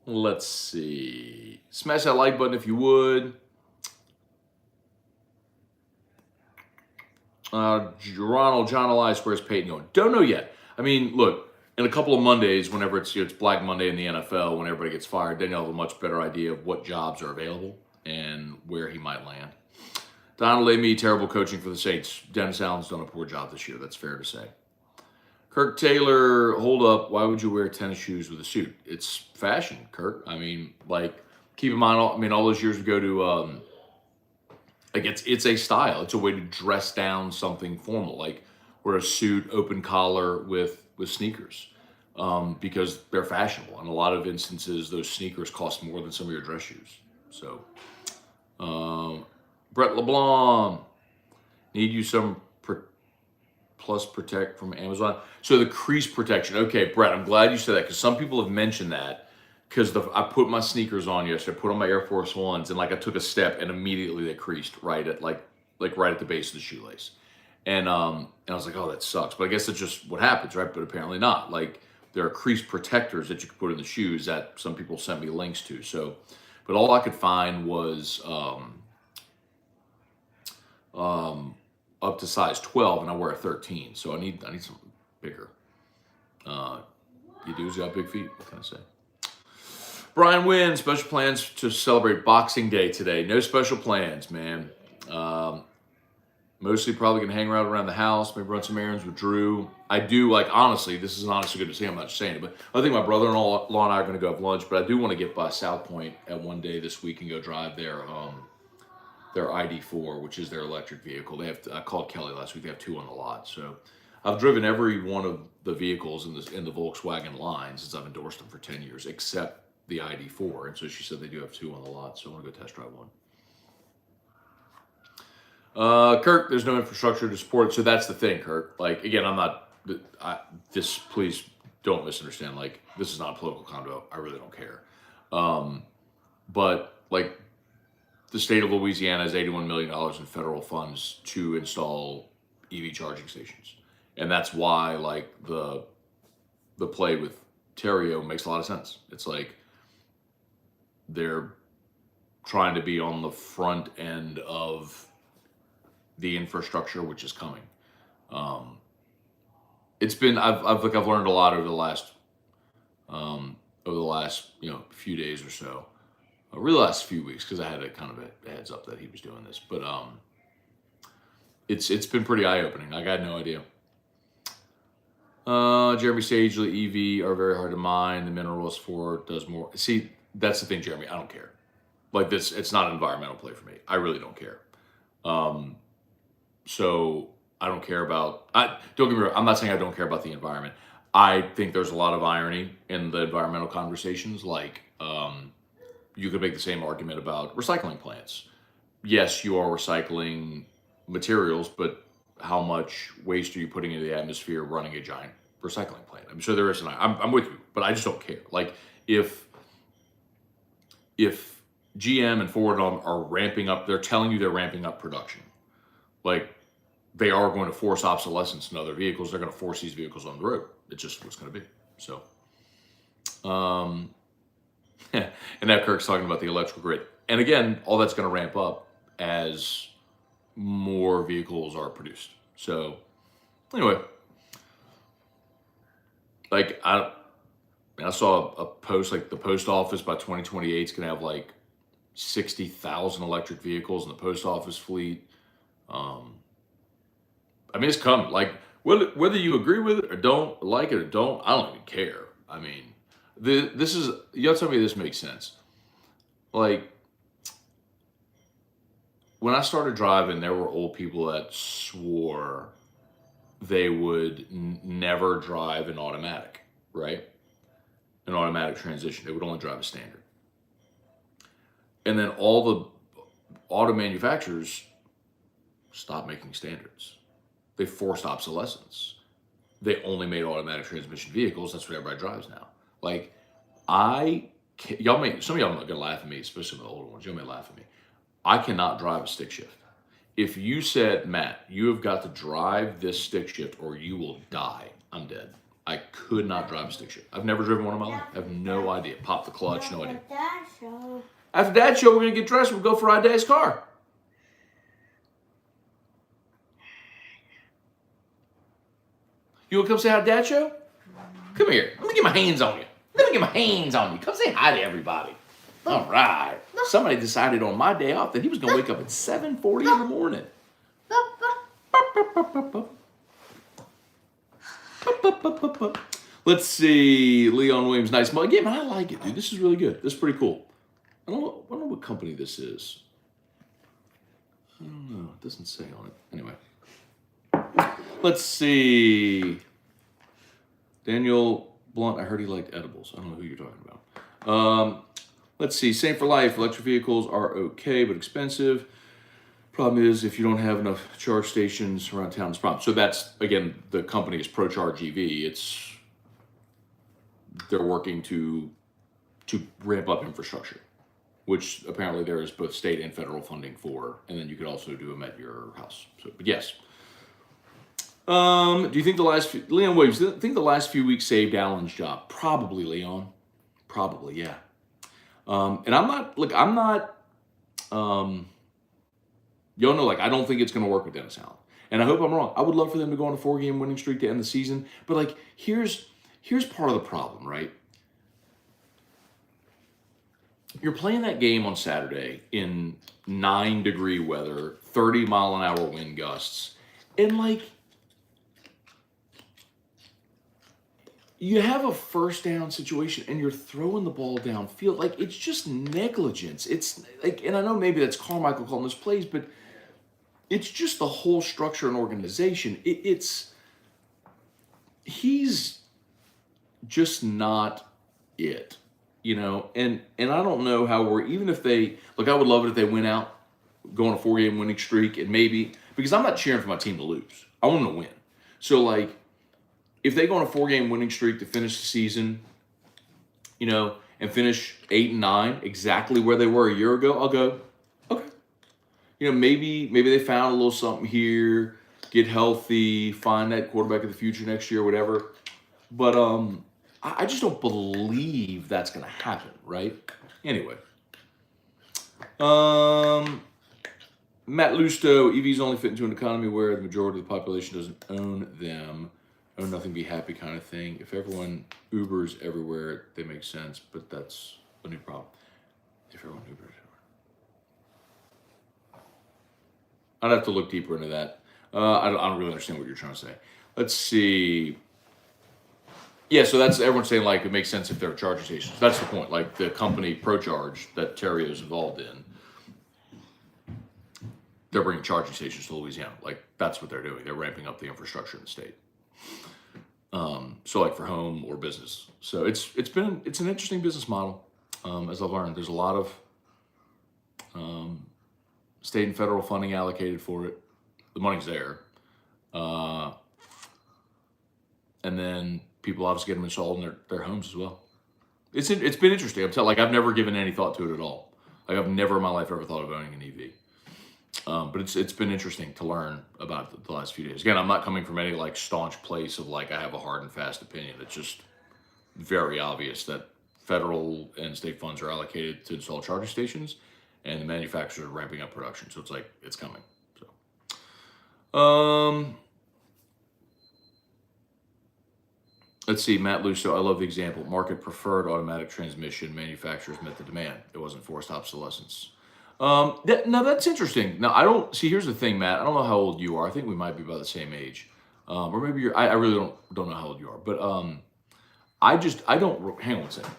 Let's see. Smash that like button if you would. Ronald, John Elias, where's Peyton going? Don't know yet. I mean, look, in a couple of Mondays, whenever it's Black Monday in the NFL, when everybody gets fired, then you'll have a much better idea of what jobs are available and where he might land. Donald Amy, terrible coaching for the Saints. Dennis Allen's done a poor job this year. That's fair to say. Kirk Taylor, hold up. Why would you wear tennis shoes with a suit? It's fashion, Kirk. I mean, like, keep in mind, all those years we go to, like, it's a style. It's a way to dress down something formal, like wear a suit, open collar with sneakers, because they're fashionable. In a lot of instances, those sneakers cost more than some of your dress shoes. So, Brett LeBlanc, need you some Plus Protect from Amazon. So the crease protection. Okay, Brett, I'm glad you said that, because some people have mentioned that, because I put my sneakers on yesterday, I put on my Air Force Ones, and like I took a step and immediately they creased right at like right at the base of the shoelace. And I was like, oh, that sucks. But I guess it's just what happens, right? But apparently not. Like, there are crease protectors that you can put in the shoes that some people sent me links to. So, but all I could find was up to size 12, and I wear a 13, so I need something bigger. You dudes got big feet. What can I say? Brian Wynn, special plans to celebrate Boxing Day today. No special plans, man. Mostly probably gonna hang around the house, maybe run some errands with Drew. I do, like, honestly, this is honestly good to say. I'm not just saying it, but I think my brother-in-law and I are gonna go have lunch. But I do want to get by South Point at one day this week and go drive their ID4, which is their electric vehicle. They have. I called Kelly last week. They have 2 on the lot. So I've driven every one of the vehicles in the Volkswagen line since I've endorsed them for 10 years, except the ID4. And so she said they do have 2 on the lot. So I want to go test drive one. Kirk, there's no infrastructure to support it. So that's the thing, Kirk. Like, again, please don't misunderstand. Like, this is not a political convo. I really don't care. But like, the state of Louisiana has $81 million in federal funds to install EV charging stations. And that's why, like, the play with Terrio makes a lot of sense. It's like they're trying to be on the front end of the infrastructure, which is coming. It's been, I've learned a lot over the last few days or so. Really last few weeks, because I had a kind of a heads up that he was doing this, but it's been pretty eye-opening. I got no idea. Jeremy Sagely, EV are very hard to mine. The minerals for does more. See, that's the thing, Jeremy. I don't care. Like, this, it's not an environmental play for me. I really don't care. So I don't care about. Don't get me wrong. I'm not saying I don't care about the environment. I think there's a lot of irony in the environmental conversations. Like, you could make the same argument about recycling plants. Yes, you are recycling materials, but how much waste are you putting into the atmosphere running a giant recycling plant? I'm sure there is an. I'm with you, but I just don't care. Like, if GM and Ford are ramping up, they're telling you they're ramping up production. Like, they are going to force obsolescence in other vehicles. They're going to force these vehicles on the road. It's just what's going to be. So, and that Kirk's talking about the electrical grid. And again, all that's going to ramp up as more vehicles are produced. So anyway, like, I saw a post, like, the post office by 2028 is going to have like 60,000 electric vehicles in the post office fleet. I mean, it's coming. Like, whether you agree with it or don't like it or don't, I don't even care. I mean, this is, you gotta tell me this makes sense. Like, when I started driving, there were old people that swore they would never drive an automatic, right? An automatic transmission. They would only drive a standard. And then all the auto manufacturers stopped making standards. They forced obsolescence. They only made automatic transmission vehicles. That's what everybody drives now. Like, some of y'all are gonna laugh at me, especially the older ones. Y'all may laugh at me. I cannot drive a stick shift. If you said, Matt, you have got to drive this stick shift or you will die, I'm dead. I could not drive a stick shift. I've never driven one in my life. I have no idea. Pop the clutch, no idea. After Dad's show, we're gonna get dressed. We'll go for ride Dad's car. You want to come say hi to Dad's show? Come here. Let me get my hands on you. Let me get my hands on you. Come say hi to everybody. All right. Somebody decided on my day off that he was going to wake up at 7:40 in the morning. Let's see. Leon Williams, nice. Again, man, I like it, dude. This is really good. This is pretty cool. I don't know what company this is. I don't know. It doesn't say on it. Anyway. Let's see. Daniel Blunt, I heard he liked edibles. I don't know who you're talking about. Let's see. Same for life. Electric vehicles are okay, but expensive. Problem is, if you don't have enough charge stations around town, it's a problem. So that's, again, the company is ProCharge EV. They're working to ramp up infrastructure, which apparently there is both state and federal funding for, and then you could also do them at your house. So, but yes. Do you think Leon Williams, do you think the last few weeks saved Alan's job? Probably, Leon. Probably, yeah. And I'm not, y'all know, I don't think it's going to work with Dennis Allen. And I hope I'm wrong. I would love for them to go on a 4-game winning streak to end the season. But, here's part of the problem, right? You're playing that game on Saturday in 9-degree weather, 30-mile-an-hour wind gusts. And, you have a first down situation and you're throwing the ball downfield. It's just negligence. It's and I know maybe that's Carmichael calling those plays, but it's just the whole structure and organization. He's just not it, and I don't know how even if they, I would love it if they went out, go on a 4-game winning streak, and maybe, because I'm not cheering for my team to lose. I want them to win. So, if they go on a 4-game winning streak to finish the season, and finish 8-9, exactly where they were a year ago, I'll go, okay. Maybe they found a little something here, get healthy, find that quarterback of the future next year, whatever. But I just don't believe that's going to happen, right? Anyway. Matt Lusto, EVs only fit into an economy where the majority of the population doesn't own them. Own nothing, be happy kind of thing. If everyone Ubers everywhere, they make sense, but that's a new problem. If everyone Ubers everywhere. I'd have to look deeper into that. I don't really understand what you're trying to say. Let's see. Yeah, so that's everyone's saying it makes sense if there are charging stations. That's the point. The company ProCharge that Terry is involved in, they're bringing charging stations to Louisiana. That's what they're doing. They're ramping up the infrastructure in the state. So for home or business. So it's an interesting business model. As I've learned, there's a lot of state and federal funding allocated for it. The money's there. And then people obviously get them installed in their homes as well. It's been interesting. I've never given any thought to it at all. I've never in my life ever thought of owning an EV. But it's been interesting to learn about the last few days. Again, I'm not coming from any staunch place of I have a hard and fast opinion. It's just very obvious that federal and state funds are allocated to install charging stations, and the manufacturers are ramping up production. So it's coming. So, let's see, Matt Lusso, I love the example. Market preferred automatic transmission. Manufacturers met the demand. It wasn't forced obsolescence. Now that's interesting. Now I don't see. Here's the thing, Matt. I don't know how old you are. I think we might be about the same age, or maybe you're. I really don't know how old you are. But I don't. Hang on a second.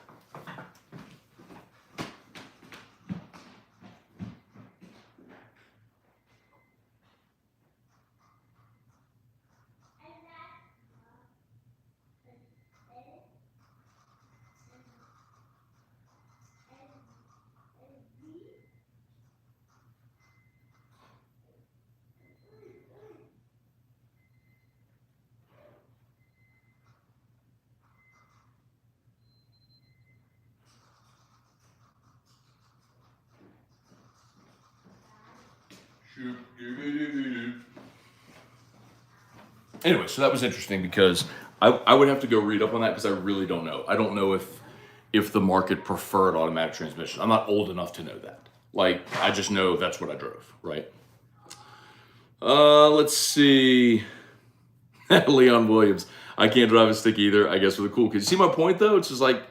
Anyway, so that was interesting because I would have to go read up on that because I really don't know. I don't know if the market preferred automatic transmission. I'm not old enough to know that. I just know that's what I drove, right? Let's see. Leon Williams. I can't drive a stick either, I guess, with the cool kids. See my point, though? It's just like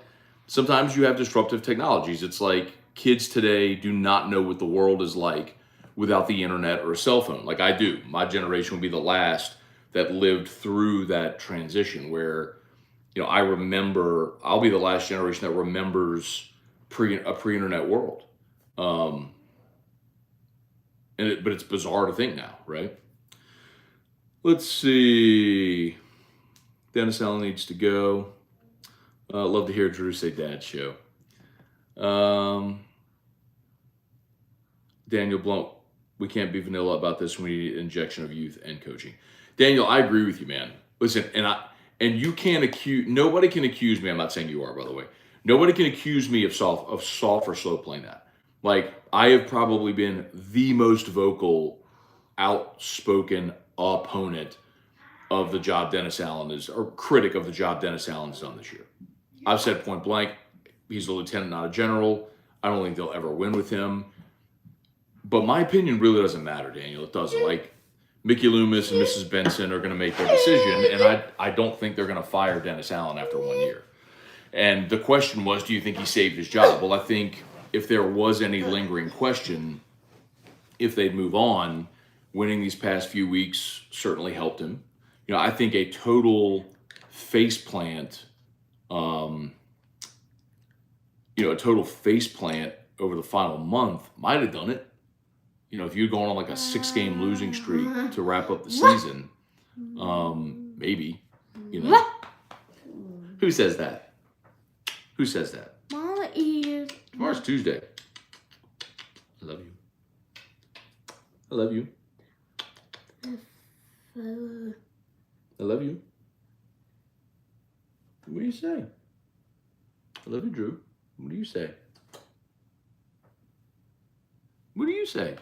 sometimes you have disruptive technologies. It's like kids today do not know what the world is like without the internet or a cell phone. Like I do. My generation will be the last that lived through that transition where, I remember, I'll be the last generation that remembers a pre-internet world. Um, but it's bizarre to think now, right? Let's see. Dennis Allen needs to go. Love to hear Drew say dad show. Daniel Blunt, we can't be vanilla about this. We need an injection of youth and coaching. Daniel, I agree with you, man. Listen, and you can't nobody can accuse me. I'm not saying you are, by the way. Nobody can accuse me of soft or slow playing that. Like I have probably been the most vocal, outspoken opponent of the job Dennis Allen or critic of the job Dennis Allen has done this year. I've said point blank, he's a lieutenant, not a general. I don't think they'll ever win with him. But my opinion really doesn't matter, Daniel. It doesn't. Like Mickey Loomis and Mrs. Benson are going to make their decision, and I don't think they're going to fire Dennis Allen after 1 year. And the question was, do you think he saved his job? Well, I think if there was any lingering question, if they'd move on, winning these past few weeks certainly helped him. I think a total faceplant, a total faceplant over the final month might have done it. If you're going on like a 6-game losing streak to wrap up the season, maybe, Who says that? Who says that? Mama is. Tomorrow's Tuesday. I love you. I love you. I love you. What do you say? I love you, Drew. What do you say? What do you say?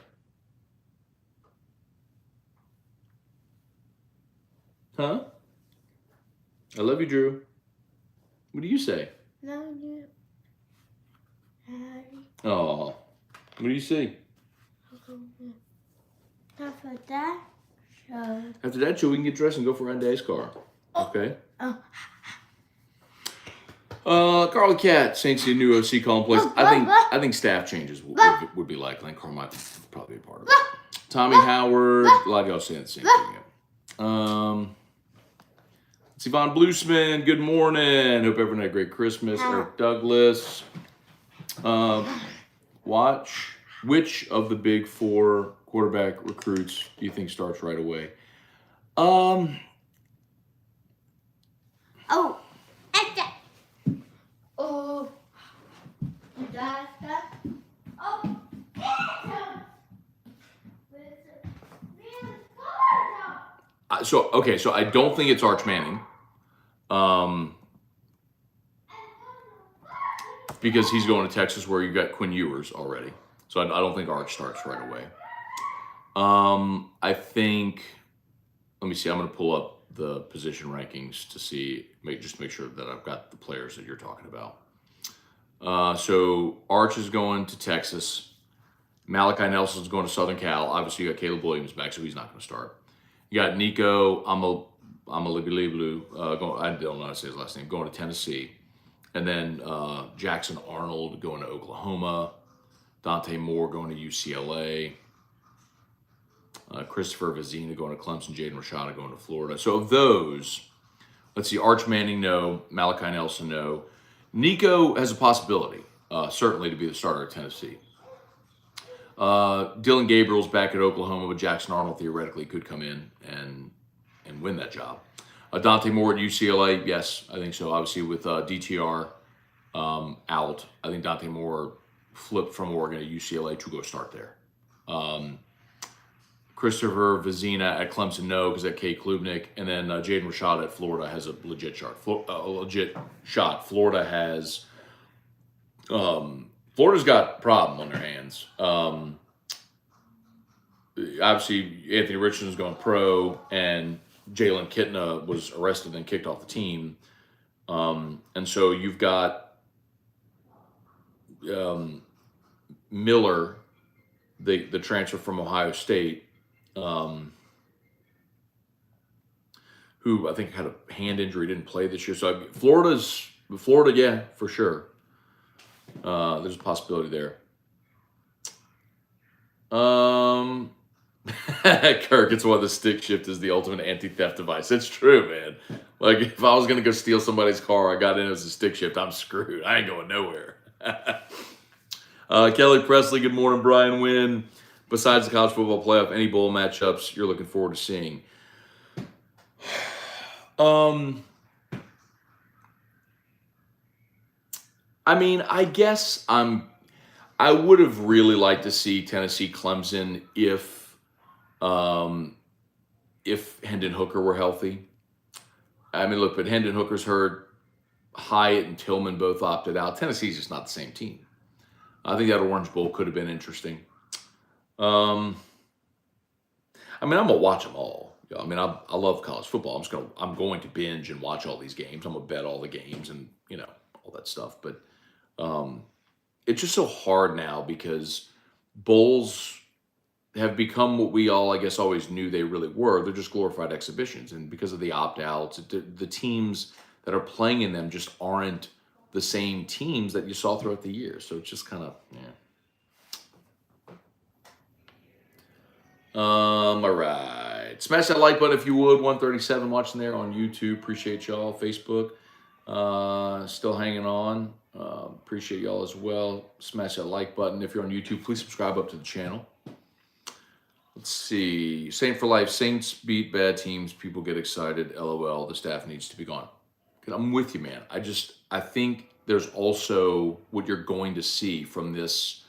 Huh? I love you, Drew. What do you say? Love you, Daddy. Oh, what do you say? After that show. After that show, we can get dressed and go for Daddy's car. Okay? Carly Cat, Saint City new OC calling plays. I think staff changes would be likely. I think Carl might probably be a part of it. Tommy Howard, glad y'all saying the same thing. It's Yvonne Bluesman, good morning. Hope everyone had a great Christmas. Eric Douglas. Which of the big 4 quarterback recruits do you think starts right away? Oh, that's that. Oh, So I don't think it's Arch Manning, because he's going to Texas where you got Quinn Ewers already. So I don't think Arch starts right away. I think, let me see, I'm going to pull up the position rankings to see, just make sure that I've got the players that you're talking about. So Arch is going to Texas. Malachi Nelson's going to Southern Cal. Obviously, you got Caleb Williams back, so he's not going to start. You got Nico Amaliblu, I don't know how to say his last name, going to Tennessee. And then Jackson Arnold going to Oklahoma. Dante Moore going to UCLA. Christopher Vizina going to Clemson. Jaden Rashada going to Florida. So of those, let's see, Arch Manning, no. Malachi Nelson, no. Nico has a possibility, certainly, to be the starter at Tennessee. Dylan Gabriel's back at Oklahoma, but Jackson Arnold theoretically could come in and win that job. Dante Moore at UCLA, yes, I think so. Obviously, with DTR out, I think Dante Moore flipped from Oregon to UCLA to go start there. Christopher Vizina at Clemson, no, because at K. Klubnik. And then Jaden Rashada at Florida has a legit shot. Florida has... Florida's got a problem on their hands. Obviously, Anthony Richardson's going pro, and Jalen Kitna was arrested and kicked off the team. And so you've got Miller, the transfer from Ohio State, who I think had a hand injury, didn't play this year. So Florida, yeah, for sure. There's a possibility there. Kirk, it's why the stick shift is the ultimate anti-theft device. It's true, man. Like if I was gonna go steal somebody's car, I got in as a stick shift, I'm screwed. I ain't going nowhere. Kelly Presley, good morning, Brian Wynn. Besides the college football playoff, any bowl matchups you're looking forward to seeing? I mean, I guess I would have really liked to see Tennessee Clemson if Hendon Hooker were healthy. I mean, look, but Hendon Hooker's hurt. Hyatt and Tillman both opted out. Tennessee's just not the same team. I think that Orange Bowl could have been interesting. I mean, I'm gonna watch them all. I mean, I love college football. I'm going to binge and watch all these games. I'm gonna bet all the games and all that stuff. But it's just so hard now because bowls have become what we all, I guess, always knew they really were. They're just glorified exhibitions, and because of the opt-outs, the teams that are playing in them just aren't the same teams that you saw throughout the year. So it's just kind of, all right. Smash that like button if you would. 137 watching there on YouTube. Appreciate y'all. Facebook, still hanging on. Appreciate y'all as well. Smash that like button. If you're on YouTube, please subscribe up to the channel. Let's see. Saint for life. Saints beat bad teams. People get excited. LOL. The staff needs to be gone. I'm with you, man. I think there's also what you're going to see from this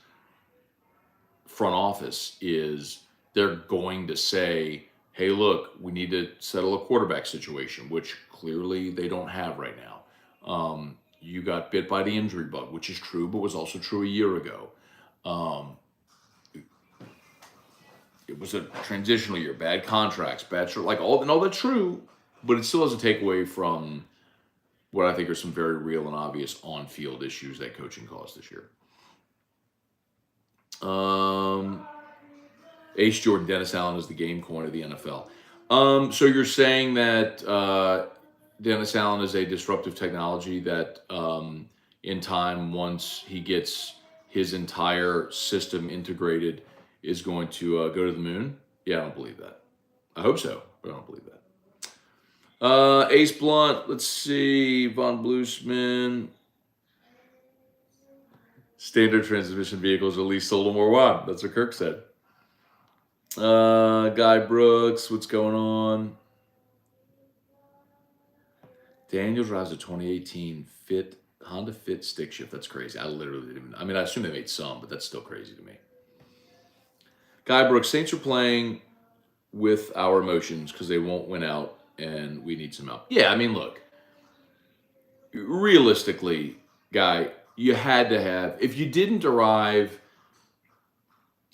front office is they're going to say, hey, look, we need to settle a quarterback situation, which clearly they don't have right now. You got bit by the injury bug, which is true, but was also true a year ago. It was a transitional year, bad contracts, like all that's true, but it still doesn't take away from what I think are some very real and obvious on-field issues that coaching caused this year. Ace Jordan, Dennis Allen is the game coin of the NFL. So you're saying that Dennis Allen is a disruptive technology that in time, once he gets his entire system integrated, is going to go to the moon? Yeah, I don't believe that. I hope so, but I don't believe that. Ace Blunt, let's see. Von Bluesman. Standard transmission vehicles at least sold more wide. That's what Kirk said. Guy Brooks, what's going on? Daniel drives a 2018 Honda Fit stick shift. That's crazy. I literally didn't even. I mean, I assume they made some, but that's still crazy to me. Guy Brooks, Saints are playing with our emotions because they won't win out, and we need some help. Yeah, I mean, look. Realistically, Guy, you had to have. If you didn't arrive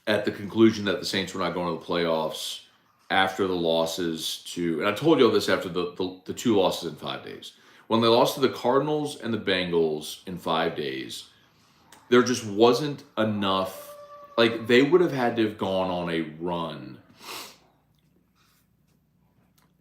at the conclusion that the Saints were not going to the playoffs after the losses to, and I told you all this after the two losses in 5 days. When they lost to the Cardinals and the Bengals in 5 days, there just wasn't enough. Like, they would have had to have gone on a run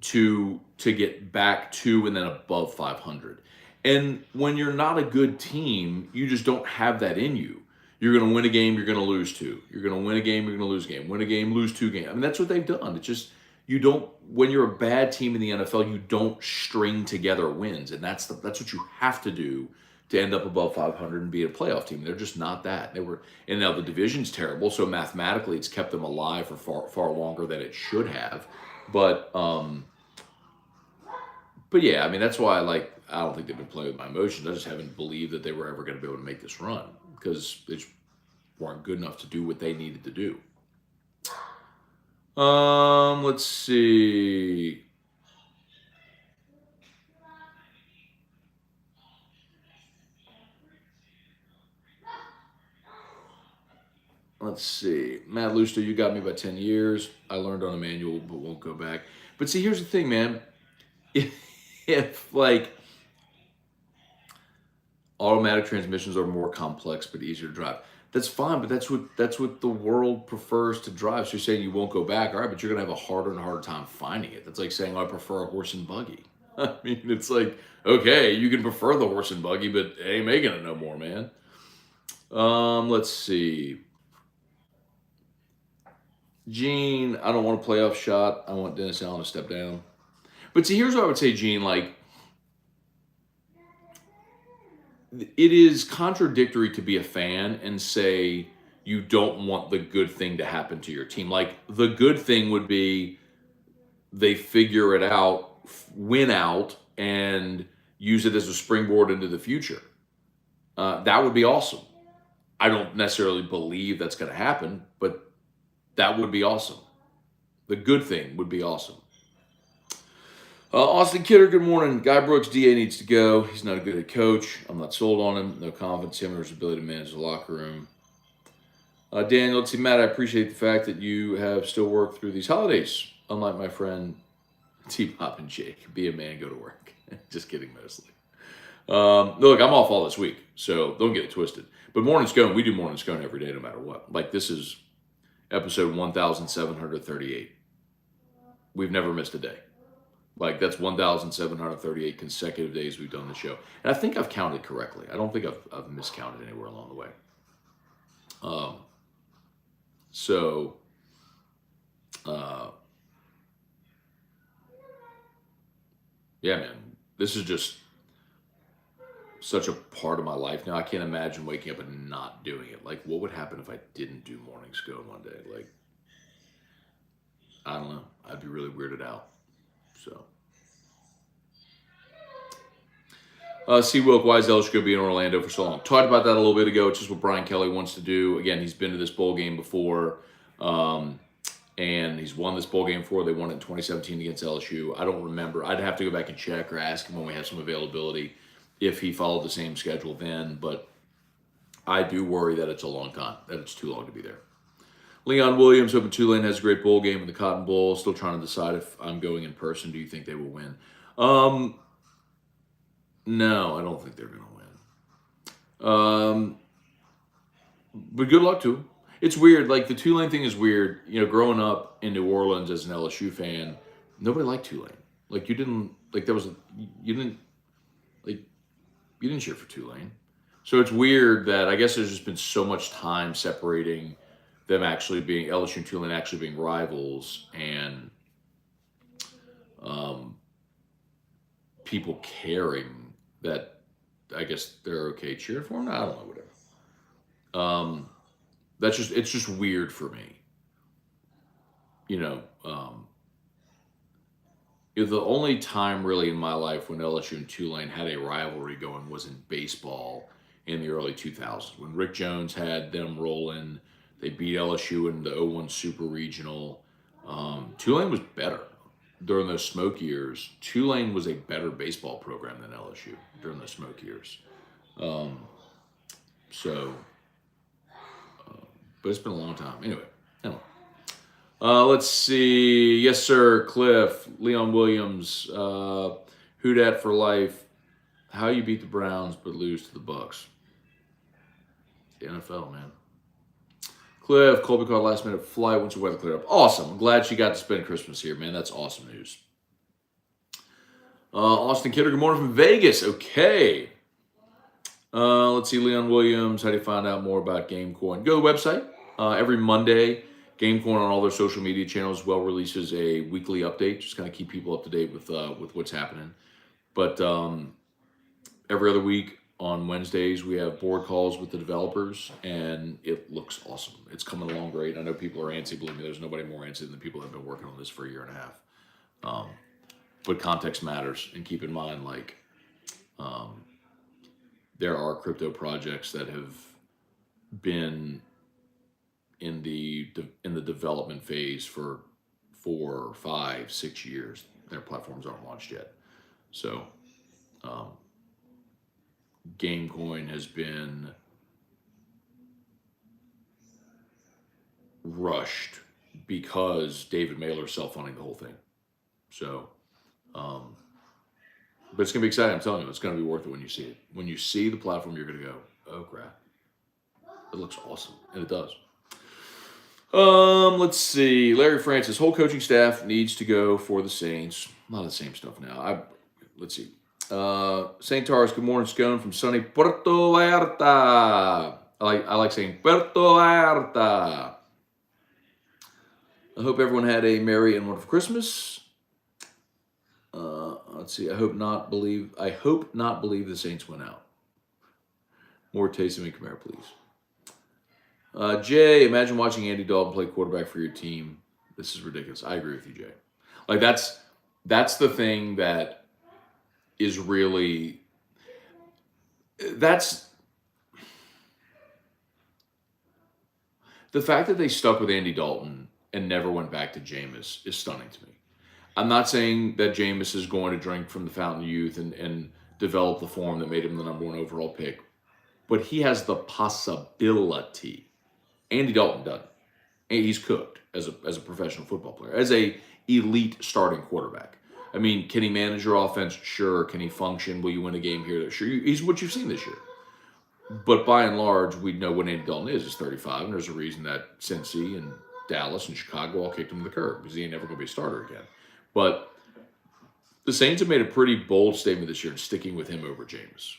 to get back to and then above 500. And when you're not a good team, you just don't have that in you. You're going to win a game, you're going to lose two. You're going to win a game, you're going to lose a game. Win a game, lose two games. I mean, that's what they've done. It's just, you don't, when you're a bad team in the NFL, you don't string together wins. And that's what you have to do to end up above 500 and be a playoff team. They're just not that. And now the division's terrible, so mathematically it's kept them alive for far longer than it should have. But yeah, I mean, that's why I don't think they've been playing with my emotions. I just haven't believed that they were ever going to be able to make this run because they just weren't good enough to do what they needed to do. Let's see. Matt Luster, you got me by 10 years. I learned on a manual, but won't go back. But see, here's the thing, man. If automatic transmissions are more complex but easier to drive. That's fine, but that's what the world prefers to drive. So you're saying you won't go back, all right? But you're gonna have a harder and harder time finding it. That's like saying I prefer a horse and buggy. I mean, it's like okay, you can prefer the horse and buggy, but it ain't making it no more, man. Let's see. Gene, I don't want a playoff shot. I want Dennis Allen to step down. But see, here's what I would say, Gene. Like, it is contradictory to be a fan and say you don't want the good thing to happen to your team. Like, the good thing would be they figure it out, win out, and use it as a springboard into the future. That would be awesome. I don't necessarily believe that's going to happen, but that would be awesome. The good thing would be awesome. Austin Kidder, good morning. Guy Brooks, DA needs to go. He's not a good head coach. I'm not sold on him. No confidence in him or his ability to manage the locker room. Daniel, let's see, Matt, I appreciate the fact that you have still worked through these holidays. Unlike my friend T-Pop and Jake. Be a man, go to work. Just kidding, mostly. Look, I'm off all this week, so don't get it twisted. But Morning Scone, we do Morning Scone every day no matter what. Like, this is episode 1738. We've never missed a day. Like, that's 1,738 consecutive days we've done the show. And I think I've counted correctly. I don't think I've miscounted anywhere along the way. So, yeah, man, this is just such a part of my life now. I can't imagine waking up and not doing it. Like, what would happen if I didn't do Morning Scone one day? Like, I don't know. I'd be really weirded out. So, C. Wilk, why is LSU going to be in Orlando for so long? Talked about that a little bit ago. It's just what Brian Kelly wants to do. Again, he's been to this bowl game before, and he's won this bowl game before. They won it in 2017 against LSU. I don't remember. I'd have to go back and check or ask him when we have some availability if he followed the same schedule then. But I do worry that it's a long time, that it's too long to be there. Leon Williams, hoping Tulane has a great bowl game in the Cotton Bowl. Still trying to decide if I'm going in person. Do you think they will win? No, I don't think they're going to win. But good luck to them. It's weird. Like, the Tulane thing is weird. You know, growing up in New Orleans as an LSU fan, nobody liked Tulane. Like, you didn't cheer for Tulane. So it's weird that I guess there's just been so much time separating them actually being LSU and Tulane actually being rivals, and people caring that I guess they're okay cheering for them. I don't know, whatever. It's just weird for me. You know, the only time really in my life when LSU and Tulane had a rivalry going was in baseball in the early 2000s when Rick Jones had them rolling. They beat LSU in the 01 Super Regional. Tulane was better during those smoke years. Tulane was a better baseball program than LSU during those smoke years. But it's been a long time. Anyway. Let's see. Yes, sir. Cliff, Leon Williams, who dat for life? How you beat the Browns but lose to the Bucks? The NFL, man. Cliff, Colby caught last minute flight once the weather cleared up. Awesome. I'm glad she got to spend Christmas here, man. That's awesome news. Austin Kidder, good morning from Vegas. Okay. Let's see. Leon Williams, how do you find out more about GameCoin? Go to the website. Every Monday, GameCoin on all their social media channels releases a weekly update. Just kind of keep people up to date with what's happening. But every other week on Wednesdays, we have board calls with the developers, and it looks awesome. It's coming along great. I know people are antsy. Believe me, there's nobody more antsy than the people that have been working on this for a year and a half. But context matters, and keep in mind, like, there are crypto projects that have been in the development phase for 4, 5, 6 years. Their platforms aren't launched yet. So, GameCoin has been rushed because David Mailer is self-funding the whole thing. So, but it's going to be exciting. I'm telling you, it's going to be worth it when you see it. When you see the platform, you're going to go, oh, crap. It looks awesome, and it does. Let's see. Larry Francis, whole coaching staff needs to go for the Saints. A lot of the same stuff now. Let's see. St. Taurus, good morning, Scone from sunny Puerto Vallarta. I like saying Puerto Vallarta. I hope everyone had a merry and wonderful Christmas. Let's see. I hope not believe the Saints went out. More Taysom and Kamara, please. Jay, imagine watching Andy Dalton play quarterback for your team. This is ridiculous. I agree with you, Jay. Like that's the thing that is really that's the fact that they stuck with Andy Dalton and never went back to Jameis is stunning to me. I'm not saying that Jameis is going to drink from the fountain of youth and develop the form that made him the number 1 overall pick, but he has the possibility. Andy Dalton doesn't. He's cooked as a professional football player, as a elite starting quarterback. I mean, can he manage your offense? Sure. Can he function? Will you win a game here? Sure. He's what you've seen this year. But by and large, we know what Andy Dalton is. He's 35, and there's a reason that Cincy and Dallas and Chicago all kicked him to the curb because he ain't never going to be a starter again. But the Saints have made a pretty bold statement this year in sticking with him over Jameis.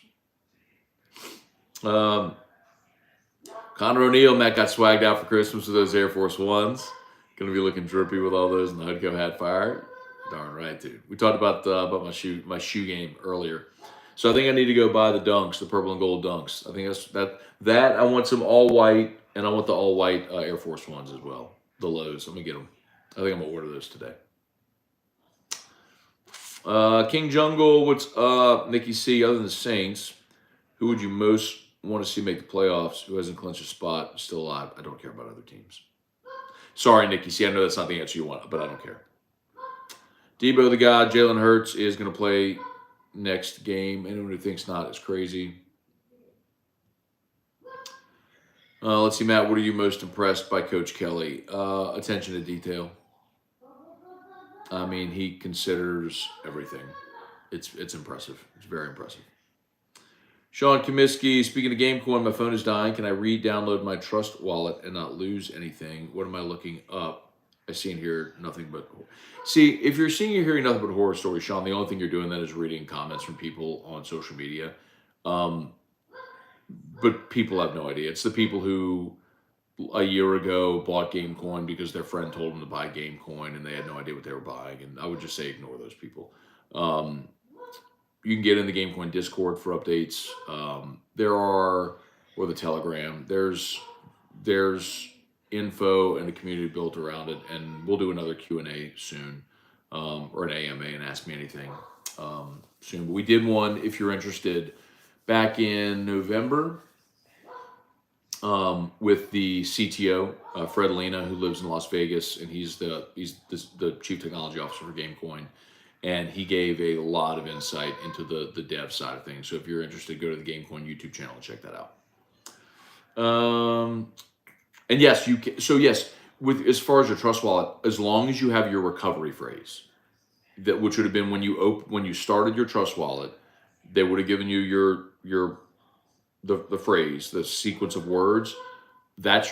Connor O'Neill, Matt got swagged out for Christmas with those Air Force Ones. Going to be looking drippy with all those, and the Hudco hat fired. Darn right, dude. We talked about my shoe game earlier. So I think I need to go buy the Dunks, the purple and gold Dunks. I think that I want some all white, and I want the all white Air Force Ones as well. The lows. Let me get them. I think I'm gonna order those today. King Jungle, what's up? Nikki C. Other than the Saints, who would you most want to see make the playoffs? Who hasn't clinched a spot, still alive? I don't care about other teams. Sorry, Nikki C. I know that's not the answer you want, but I don't care. Debo the God, Jalen Hurts is going to play next game. Anyone who thinks not is crazy. Let's see, Matt. What are you most impressed by Coach Kelly? Attention to detail. I mean, he considers everything. It's impressive. It's very impressive. Sean Comiskey, speaking of GameCoin, my phone is dying. Can I re-download my Trust wallet and not lose anything? What am I looking up? I see and hear nothing but... See, if you're seeing or hearing nothing but horror stories, Sean, the only thing you're doing then is reading comments from people on social media. But people have no idea. It's the people who a year ago bought GameCoin because their friend told them to buy GameCoin and they had no idea what they were buying. And I would just say ignore those people. You can get in the GameCoin Discord for updates. Or the Telegram. There's info and a community built around it, and we'll do another Q&A soon, or an AMA and Ask Me Anything soon. But we did one, if you're interested, back in November with the CTO, Fred Lena, who lives in Las Vegas, and he's the chief technology officer for GameCoin. And he gave a lot of insight into the dev side of things. So if you're interested, go to the GameCoin YouTube channel and check that out. And yes, you can. So yes, with as far as your Trust wallet, as long as you have your recovery phrase, which would have been when you started your Trust wallet, they would have given you the phrase, the sequence of words. That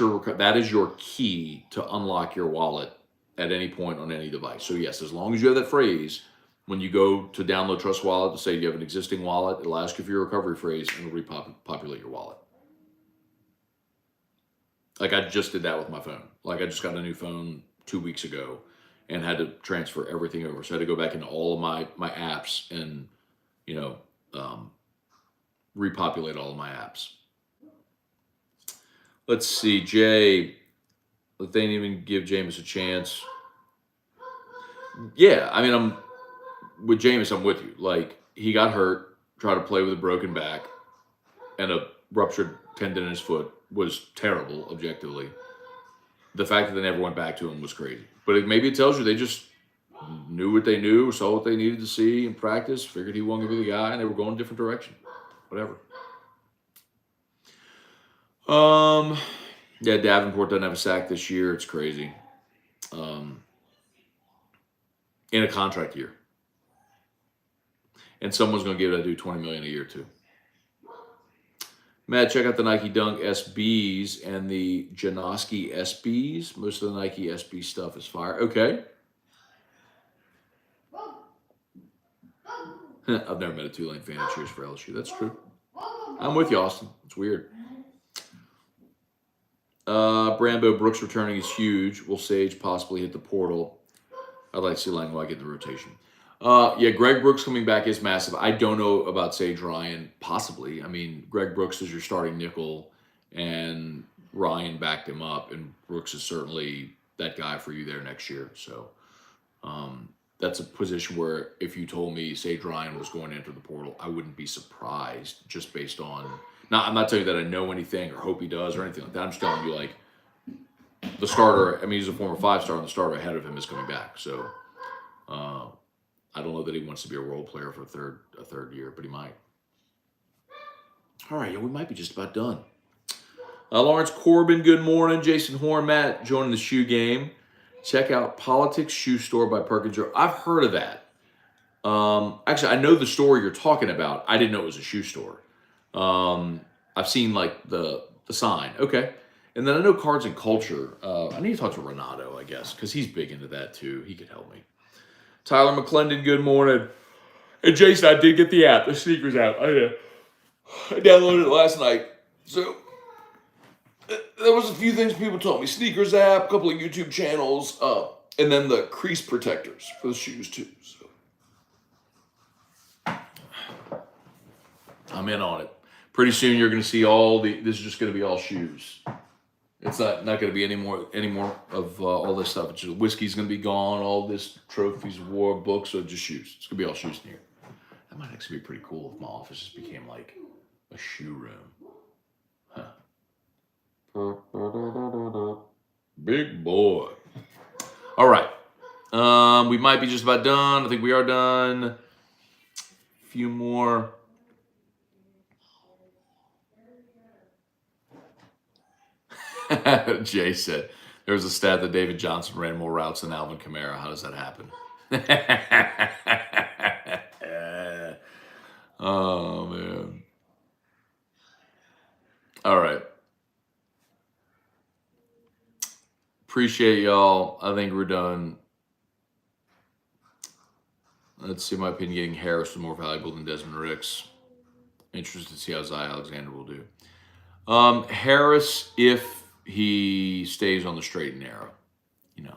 is your key to unlock your wallet at any point on any device. So yes, as long as you have that phrase, when you go to download Trust Wallet to say you have an existing wallet, it'll ask you for your recovery phrase and it'll repopulate your wallet. Like I just did that with my phone. Like I just got a new phone 2 weeks ago and had to transfer everything over. So I had to go back into all of my apps and, repopulate all of my apps. Let's see, Jay. They didn't even give Jameis a chance. Yeah, I mean, with Jameis, I'm with you. Like, he got hurt, tried to play with a broken back, and a ruptured tendon in his foot was terrible, objectively. The fact that they never went back to him was crazy. But maybe it tells you they just knew what they knew, saw what they needed to see in practice, figured he wasn't going to be the guy, and they were going a different direction. Whatever. Yeah, Davenport doesn't have a sack this year. It's crazy. In a contract year. And someone's going to give that dude $20 million a year too. Matt, check out the Nike Dunk SBs and the Janoski SBs. Most of the Nike SB stuff is fire. Okay. I've never met a Tulane fan that cheers for LSU. That's true. I'm with you, Austin. It's weird. Brambo Brooks returning is huge. Will Sage possibly hit the portal? I'd like to see Langlois get in the rotation. Yeah, Greg Brooks coming back is massive. I don't know about Sage Ryan. Possibly. I mean, Greg Brooks is your starting nickel, and Ryan backed him up, and Brooks is certainly that guy for you there next year. So that's a position where if you told me Sage Ryan was going to enter the portal, I wouldn't be surprised just based on. Now, I'm not telling you that I know anything or hope he does or anything like that. I'm just telling you, like, the starter, I mean, he's a former 5-star, and the starter ahead of him is coming back. So I don't know that he wants to be a role player for a third year, but he might. All right, yeah, we might be just about done. Lawrence Corbin, good morning. Jason Horn, Matt, joining the shoe game. Check out Politics Shoe Store by Perkins. I've heard of that. Actually, I know the store you're talking about. I didn't know it was a shoe store. I've seen like the sign. Okay. And then I know Cards and Culture. I need to talk to Renato, I guess, because he's big into that too. He could help me. Tyler McClendon, good morning. And Jason, I did get the app, the sneakers app. I downloaded it last night. So there was a few things people told me. Sneakers app, a couple of YouTube channels, and then the crease protectors for the shoes too. So I'm in on it. Pretty soon you're going to see this is just going to be all shoes. It's not going to be any more of all this stuff. It's just, whiskey's going to be gone. All this trophies, war, books, or just shoes. It's going to be all shoes in here. That might actually be pretty cool if my office just became like a shoe room. Huh. Big boy. All right. We might be just about done. I think we are done. A few more. Jay said, there was a stat that David Johnson ran more routes than Alvin Kamara. How does that happen? Oh, man. All right. Appreciate y'all. I think we're done. Let's see, in my opinion, getting Harris was more valuable than Desmond Ricks. Interested to see how Zay Alexander will do. Harris, if he stays on the straight and narrow, you know,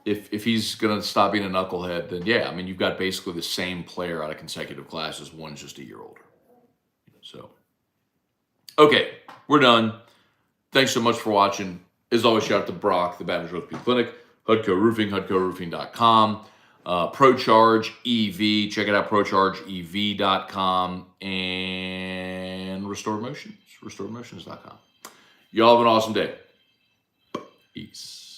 if he's going to stop being a knucklehead, then yeah, I mean, you've got basically the same player out of consecutive classes. One's just a year older. So, okay, we're done. Thanks so much for watching. As always, shout out to Brock, the Baton Rouge Orthopedic Clinic, Hudco Roofing, HudcoRoofing.com, ProCharge EV. Check it out, ProChargeEV.com, and Restored Motions, RestoredMotions.com. Y'all have an awesome day. Peace.